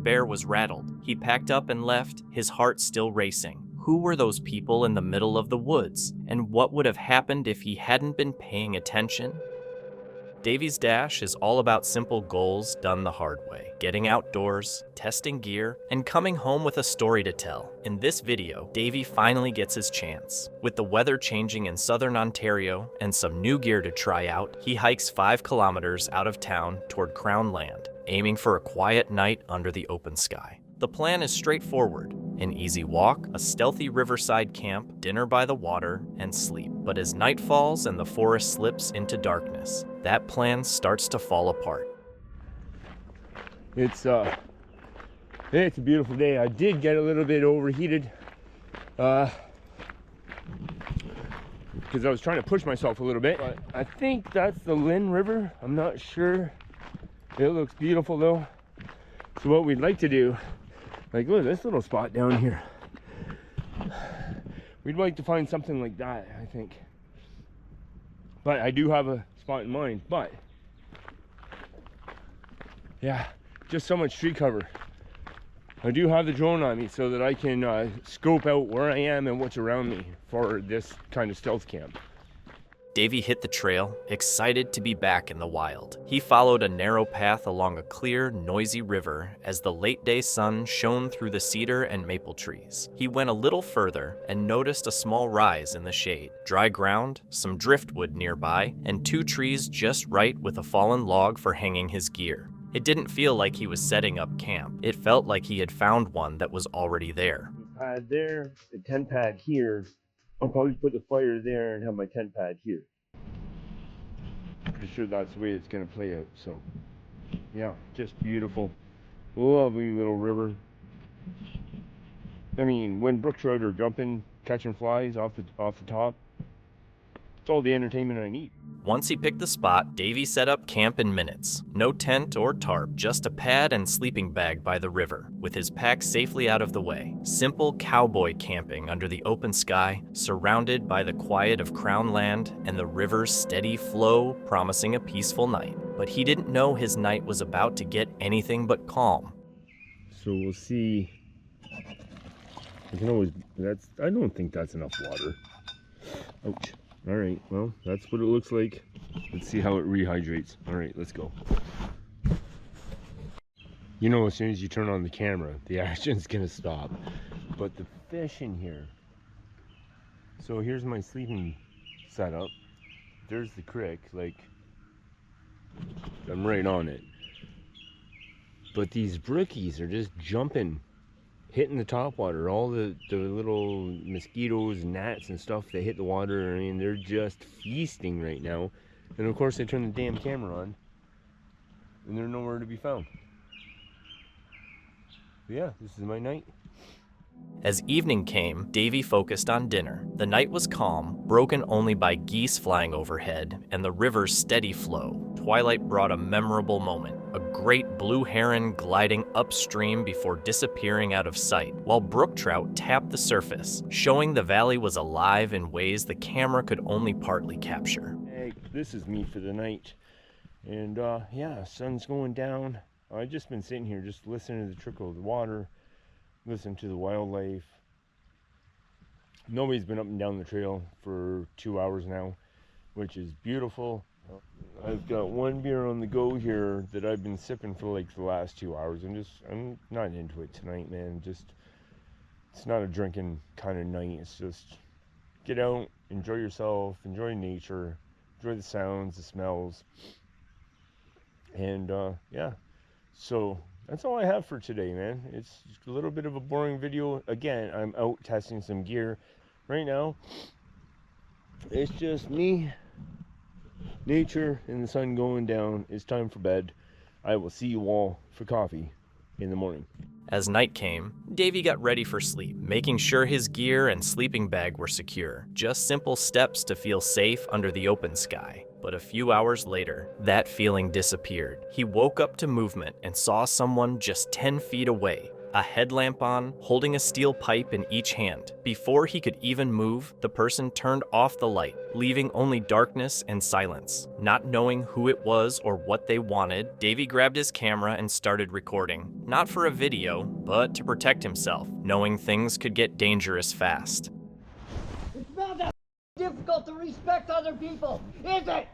Bear was rattled. He packed up and left, his heart still racing. Who were those people in the middle of the woods? And what would have happened if he hadn't been paying attention? Davy's Dash is all about simple goals done the hard way. Getting outdoors, testing gear, and coming home with a story to tell. In this video, Davy finally gets his chance. With the weather changing in southern Ontario and some new gear to try out, he hikes 5 kilometers out of town toward Crown Land, aiming for a quiet night under the open sky. The plan is straightforward. An easy walk, a stealthy riverside camp, dinner by the water, and sleep. But as night falls and the forest slips into darkness, that plan starts to fall apart. It's a beautiful day. I did get a little bit overheated because I was trying to push myself a little bit. But I think that's the Lynn River. I'm not sure. It looks beautiful though. So what we'd like to do, like look at this little spot down here. We'd like to find something like that, I think. But I do have a spot in mind, but yeah, just so much tree cover. I do have the drone on me so that I can scope out where I am and what's around me for this kind of stealth camp. Davy hit the trail, excited to be back in the wild. He followed a narrow path along a clear, noisy river as the late-day sun shone through the cedar and maple trees. He went a little further and noticed a small rise in the shade. Dry ground, some driftwood nearby, and 2 trees just right with a fallen log for hanging his gear. It didn't feel like he was setting up camp. It felt like he had found one that was already there. Pad there, the tent pad here. I'll probably put the fire there and have my tent pad here. Pretty sure that's the way it's gonna play out. So, yeah, just beautiful, lovely little river. I mean, when brook trout are jumping, catching flies off the top, it's all the entertainment I need. Once he picked the spot, Davy set up camp in minutes. No tent or tarp, just a pad and sleeping bag by the river, with his pack safely out of the way. Simple cowboy camping under the open sky, surrounded by the quiet of Crown Land and the river's steady flow, promising a peaceful night. But he didn't know his night was about to get anything but calm. So we'll see. I can always, I don't think that's enough water. Ouch. All right, well, that's what it looks like. Let's see how it rehydrates. All right, let's go. You know, as soon as you turn on the camera, the action's gonna stop. But the fish in here. So here's my sleeping setup. There's the creek, like, I'm right on it. But these brookies are just jumping, hitting the top water. All the little mosquitoes and gnats and stuff that hit the water, I mean, they're just feasting right now. And of course I turn the damn camera on and they're nowhere to be found. But yeah, this is my night. As evening came, Davy focused on dinner. The night was calm, broken only by geese flying overhead and the river's steady flow. Twilight brought a memorable moment, a great blue heron gliding upstream before disappearing out of sight, while brook trout tapped the surface, showing the valley was alive in ways the camera could only partly capture. Hey, this is me for the night. And yeah, sun's going down. I've just been sitting here just listening to the trickle of the water, listen to the wildlife. Nobody's been up and down the trail for 2 hours now, which is beautiful. I've got one beer on the go here that I've been sipping for like the last 2 hours. I'm not into it tonight, man. It's not a drinking kind of night. It's just get out, enjoy yourself, enjoy nature, enjoy the sounds, the smells. And yeah, so that's all I have for today, man. It's just a little bit of a boring video. Again, I'm out testing some gear right now. It's just me, nature, and the sun going down. It's time for bed. I will see you all for coffee in the morning. As night came, Davy got ready for sleep, making sure his gear and sleeping bag were secure. Just simple steps to feel safe under the open sky. But a few hours later, that feeling disappeared. He woke up to movement and saw someone just 10 feet away, a headlamp on, holding a steel pipe in each hand. Before he could even move, the person turned off the light, leaving only darkness and silence. Not knowing who it was or what they wanted, Davey grabbed his camera and started recording. Not for a video, but to protect himself, knowing things could get dangerous fast. It's not that difficult to respect other people, is it?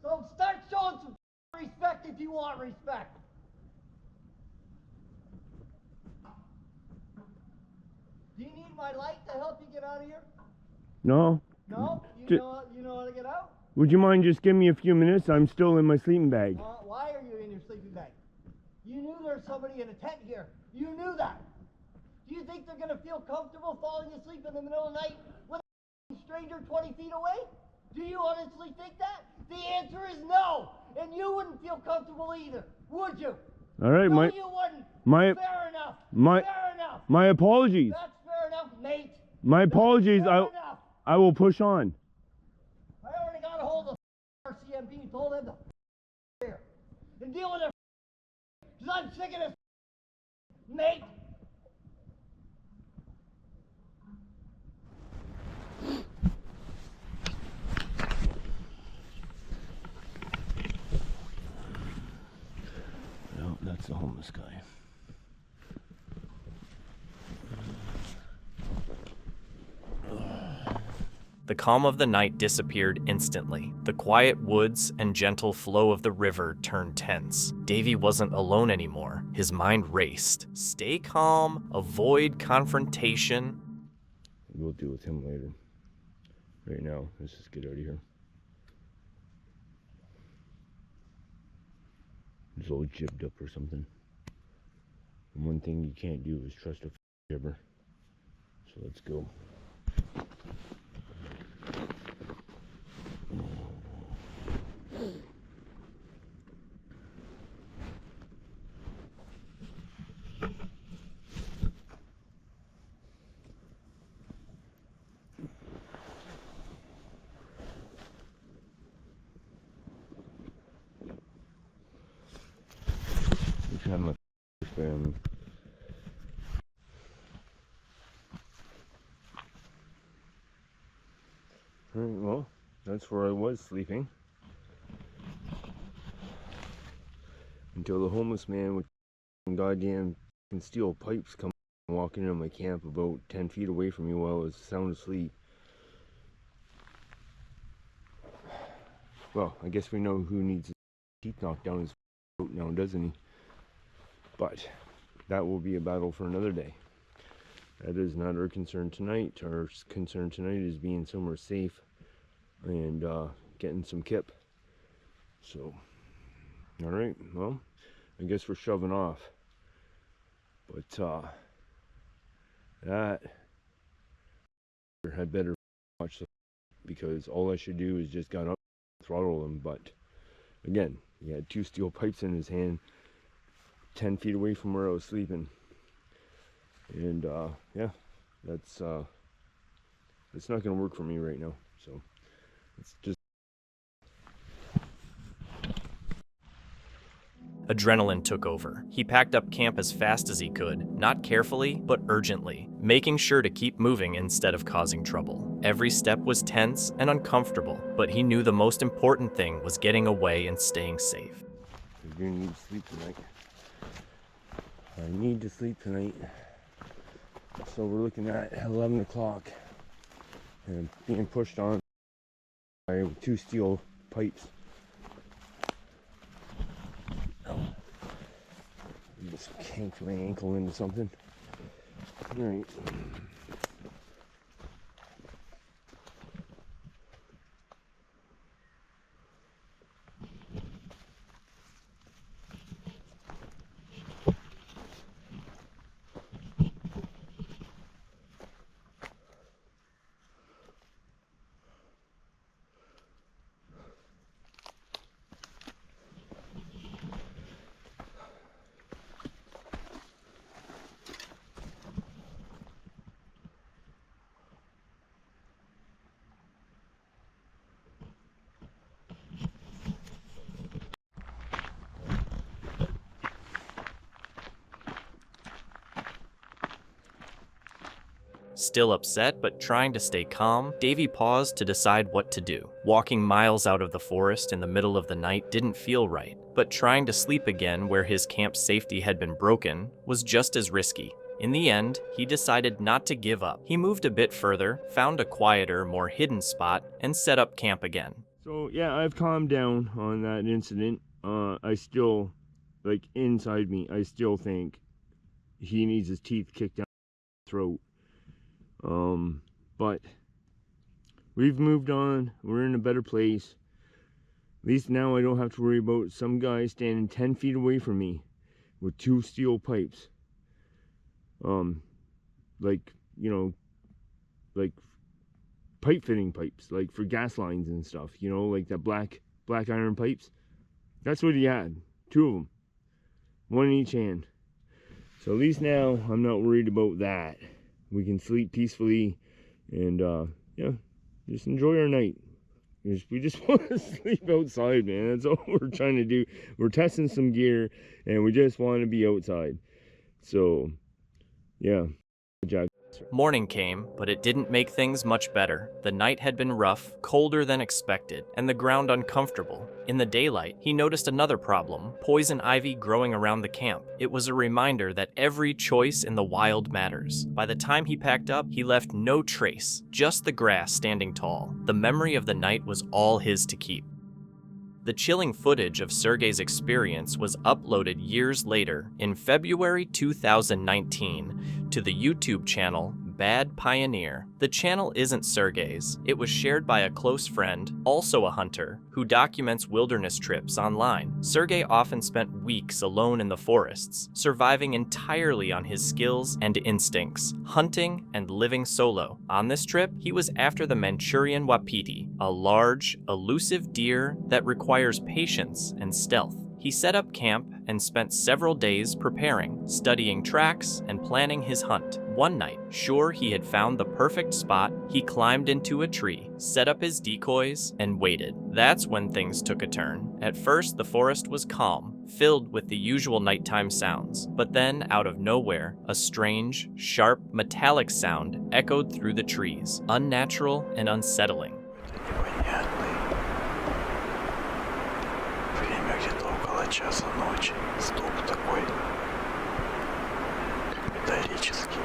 So start showing some respect if you want respect. Do you need my light to help you get out of here? No. No? You know how to get out? Would you mind just giving me a few minutes? I'm still in my sleeping bag. Why are you in your sleeping bag? You knew there was somebody in a tent here. You knew that. Do you think they're going to feel comfortable falling asleep in the middle of the night with a stranger 20 feet away? Do you honestly think that? The answer is no. And you wouldn't feel comfortable either, would you? All right, no, you wouldn't. Fair enough. Fair enough. My apologies. That's fair enough, mate. My apologies. I will push on. I already got a hold of RCMP and told them to here and deal with it because I'm sick of this, mate. No, that's the homeless guy. The calm of the night disappeared instantly. The quiet woods and gentle flow of the river turned tense. Davey wasn't alone anymore. His mind raced. Stay calm, avoid confrontation. We'll deal with him later. Right now, let's just get out of here. He's all jibbed up or something. And one thing you can't do is trust a jibber. So let's go. Have my family. Alright, well, that's where I was sleeping. Until the homeless man with goddamn steel pipes come walking into my camp about 10 feet away from me while I was sound asleep. Well, I guess we know who needs his teeth knocked down his throat now, doesn't he? But that will be a battle for another day. That is not our concern tonight. Our concern tonight is being somewhere safe and getting some kip. So, alright, well, I guess we're shoving off. But that had better watch the because all I should do is just got up and throttle him. But again, he had two steel pipes in his hand 10 feet away from where I was sleeping, and yeah, that's not gonna work for me right now, so it's just Adrenaline took over. He packed up camp as fast as he could, not carefully, but urgently, making sure to keep moving instead of causing trouble. Every step was tense and uncomfortable, but he knew the most important thing was getting away and staying safe. You're gonna need to sleep tonight. I need to sleep tonight. So we're looking at 11 o'clock and being pushed on by two steel pipes. Oh. Just kinked my ankle into something. Alright. Still upset, but trying to stay calm, Davy paused to decide what to do. Walking miles out of the forest in the middle of the night didn't feel right, but trying to sleep again where his camp's safety had been broken was just as risky. In the end, he decided not to give up. He moved a bit further, found a quieter, more hidden spot, and set up camp again. So yeah, I've calmed down on that incident. I still, like inside me, I still think he needs his teeth kicked down his throat. But we've moved on. We're in a better place. At least now I don't have to worry about some guy standing 10 feet away from me with 2 steel pipes. Like, you know, like pipe fitting pipes, like for gas lines and stuff, you know, like that black iron pipes. That's what he had, 2 of them, 1 in each hand. So at least now I'm not worried about that. We can sleep peacefully and yeah, just enjoy our night. We just want to sleep outside, man. That's all we're trying to do. We're testing some gear and we just want to be outside. So yeah. Morning came, but it didn't make things much better. The night had been rough, colder than expected, and the ground uncomfortable. In the daylight, he noticed another problem: poison ivy growing around the camp. It was a reminder that every choice in the wild matters. By the time he packed up, he left no trace, just the grass standing tall. The memory of the night was all his to keep. The chilling footage of Sergey's experience was uploaded years later, in February 2019, to the YouTube channel Bad Pioneer. The channel isn't Sergey's. It was shared by a close friend, also a hunter, who documents wilderness trips online. Sergey often spent weeks alone in the forests, surviving entirely on his skills and instincts, hunting and living solo. On this trip, he was after the Manchurian wapiti, a large, elusive deer that requires patience and stealth. He set up camp and spent several days preparing, studying tracks, and planning his hunt. One night, sure he had found the perfect spot, he climbed into a tree, set up his decoys, and waited. That's when things took a turn. At first, the forest was calm, filled with the usual nighttime sounds. But then, out of nowhere, a strange, sharp, metallic sound echoed through the trees, unnatural and unsettling. Часа ночи, стук такой металлический.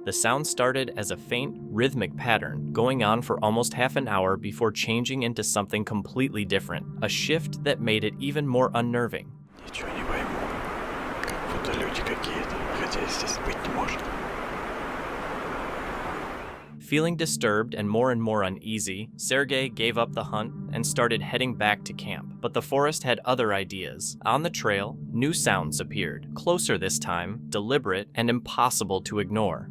The sound started as a faint, rhythmic pattern, going on for almost half an hour before changing into something completely different, a shift that made it even more unnerving. Ничего не пойму, как будто люди какие-то, хотя здесь быть не может. Feeling disturbed and more uneasy, Sergey gave up the hunt and started heading back to camp. But the forest had other ideas. On the trail, new sounds appeared, closer this time, deliberate and impossible to ignore.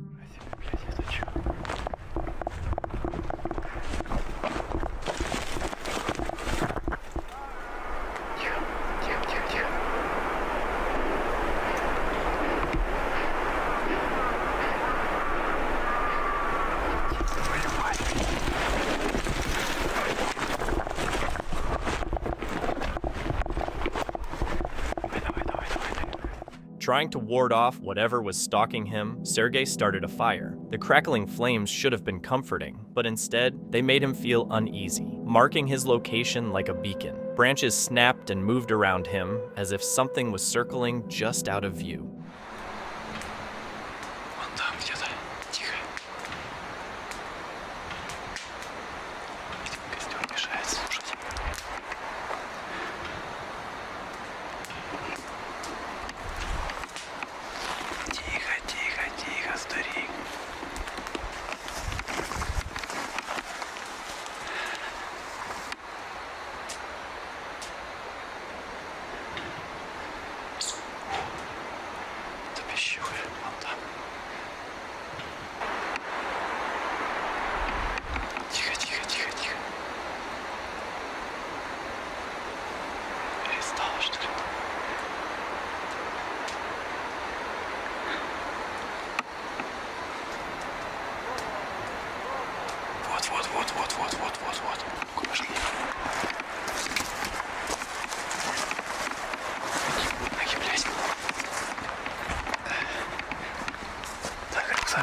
Trying to ward off whatever was stalking him, Sergey started a fire. The crackling flames should have been comforting, but instead, they made him feel uneasy, marking his location like a beacon. Branches snapped and moved around him, as if something was circling just out of view.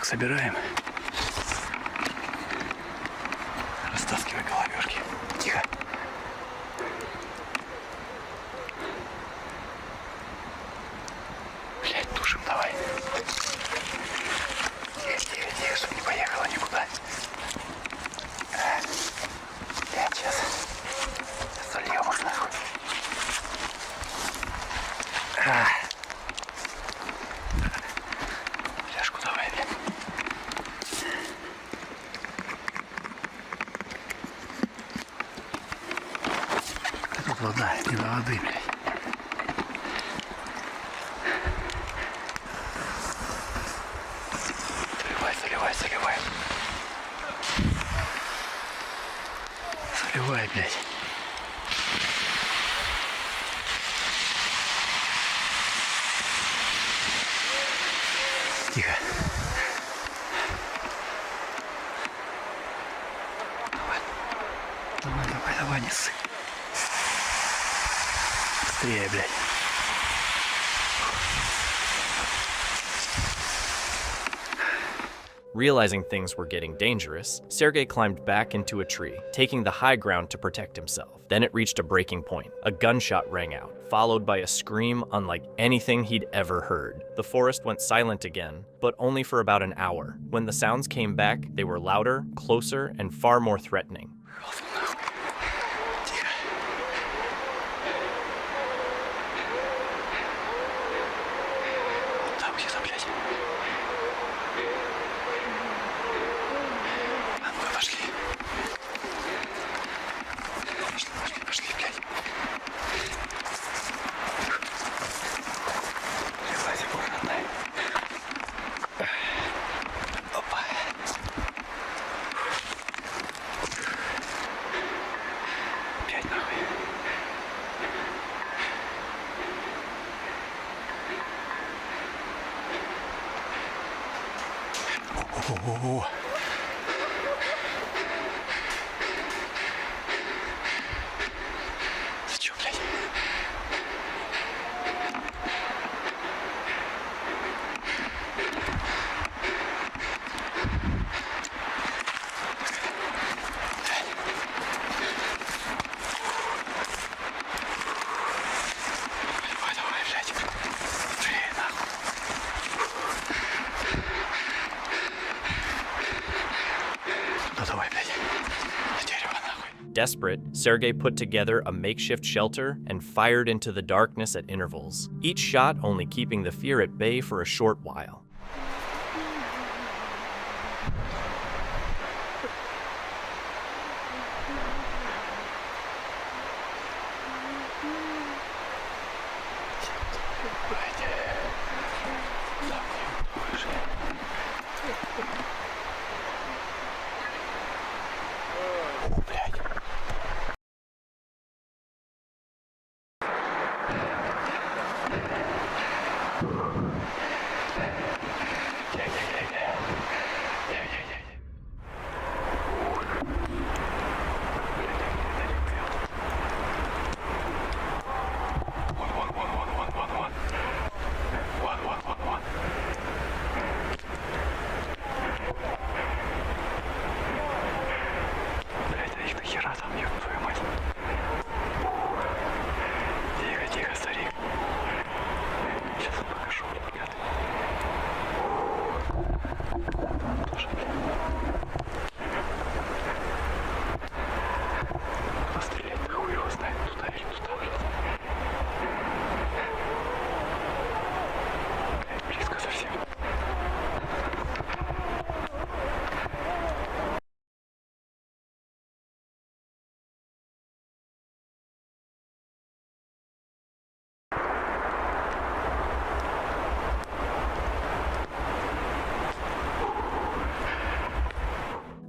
собираем. Растаскивай головешки. Тихо. Блять, тушим давай. Тихо, чтобы не поехала никуда. Блять, сейчас зальем уж нахуй. Фляжку давай, блядь. Тут вода, не до воды, блядь. Заливай. Заливай, блядь. Тихо. Давай, не ссы. Быстрее, блядь. Realizing things were getting dangerous, Sergei climbed back into a tree, taking the high ground to protect himself. Then it reached a breaking point. A gunshot rang out, followed by a scream unlike anything he'd ever heard. The forest went silent again, but only for about an hour. When the sounds came back, they were louder, closer, and far more threatening. О-о-о. Ты чё, блядь? Давай, блядь. Быстрее, нахуй. Desperate, Sergei put together a makeshift shelter and fired into the darkness at intervals, each shot only keeping the fear at bay for a short while.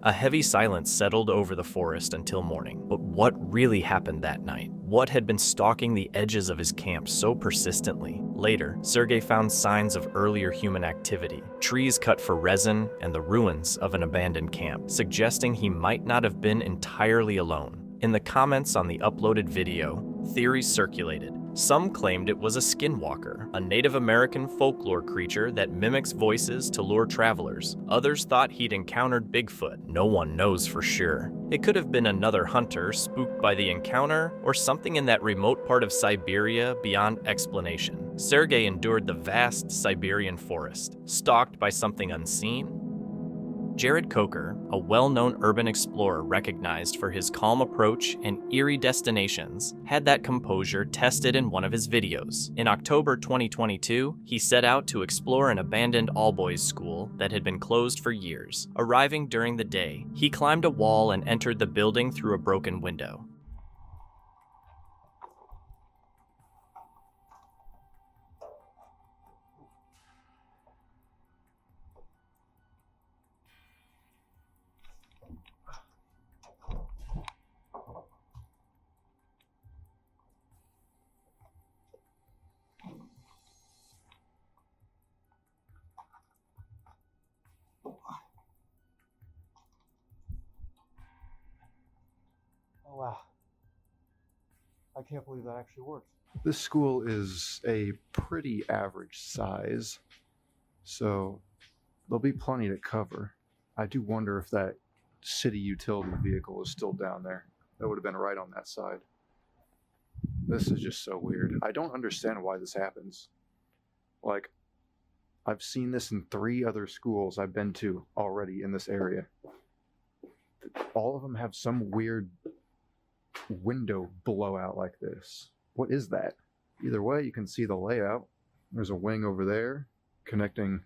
A heavy silence settled over the forest until morning. But what really happened that night? What had been stalking the edges of his camp so persistently? Later, Sergei found signs of earlier human activity, trees cut for resin, and the ruins of an abandoned camp, suggesting he might not have been entirely alone. In the comments on the uploaded video, theories circulated. Some claimed it was a skinwalker, a Native American folklore creature that mimics voices to lure travelers. Others thought he'd encountered Bigfoot. No one knows for sure. It could have been another hunter spooked by the encounter, or something in that remote part of Siberia beyond explanation. Sergei endured the vast Siberian forest, stalked by something unseen. Jared Coker, a well-known urban explorer recognized for his calm approach and eerie destinations, had that composure tested in one of his videos. In October 2022, he set out to explore an abandoned all-boys school that had been closed for years. Arriving during the day, he climbed a wall and entered the building through a broken window. Oh wow. I can't believe that actually worked. This school is a pretty average size, so there'll be plenty to cover. I do wonder if that city utility vehicle is still down there. That would have been right on that side. This is just so weird. I don't understand why this happens. Like, I've seen this in 3 other schools I've been to already in this area. All of them have some weird window blowout like this. What is that? Either way, you can see the layout. There's a wing over there connecting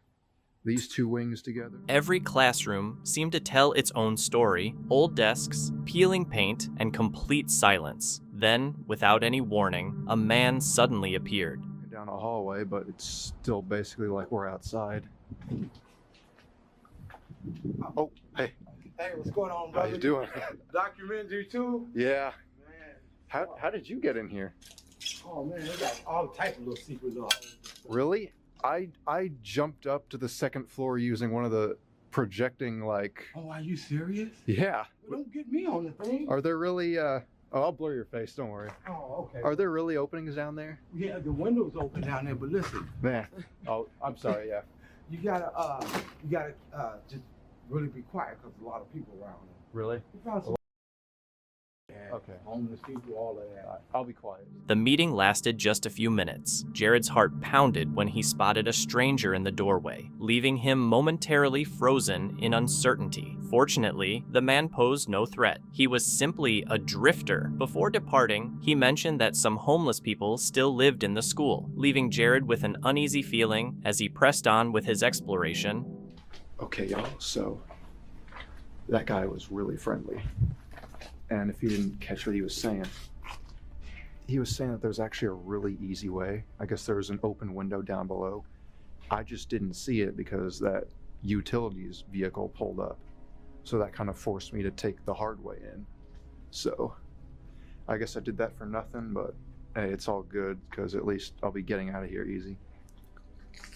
these 2 wings together. Every classroom seemed to tell its own story. Old desks, peeling paint, and complete silence. Then, without any warning, a man suddenly appeared. Down a hallway, but it's still basically like we're outside. Oh, hey. Hey, what's going on, brother? How you doing? Documentary too? Yeah. Man. How did you get in here? Oh man, they got all types of little secrets up. Really? I jumped up to the 2nd floor using one of the projecting, like... Oh, are you serious? Yeah. Well, don't get me on the thing. Are there really, Oh, I'll blur your face, don't worry. Oh, okay. Are there really openings down there? Yeah, the window's open down there, but listen. Man. Oh, I'm sorry, yeah. You gotta just really be quiet because a lot of people around here. Really? You found some Okay. homeless people, all of that. I'll be quiet. The meeting lasted just a few minutes. Jared's heart pounded when he spotted a stranger in the doorway, leaving him momentarily frozen in uncertainty. Fortunately, the man posed no threat. He was simply a drifter. Before departing, he mentioned that some homeless people still lived in the school, leaving Jared with an uneasy feeling as he pressed on with his exploration. Okay, y'all, so that guy was really friendly. And if you didn't catch what he was saying that there's actually a really easy way. I guess there was an open window down below. I just didn't see it because that utilities vehicle pulled up. So that kind of forced me to take the hard way in. So I guess I did that for nothing, but hey, it's all good because at least I'll be getting out of here easy.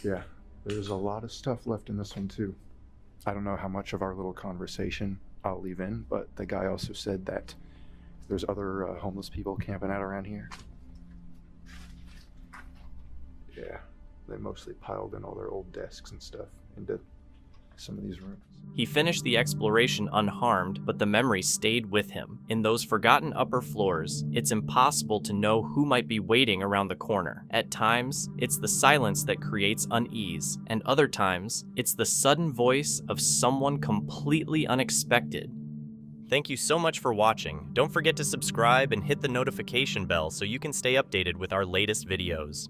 Yeah, there's a lot of stuff left in this one too. I don't know how much of our little conversation I'll leave in, but the guy also said that there's other homeless people camping out around here. Yeah, they mostly piled in all their old desks and stuff into some of these rooms. He finished the exploration unharmed, but the memory stayed with him. In those forgotten upper floors, it's impossible to know who might be waiting around the corner. At times, it's the silence that creates unease, and other times, it's the sudden voice of someone completely unexpected. Thank you so much for watching. Don't forget to subscribe and hit the notification bell so you can stay updated with our latest videos.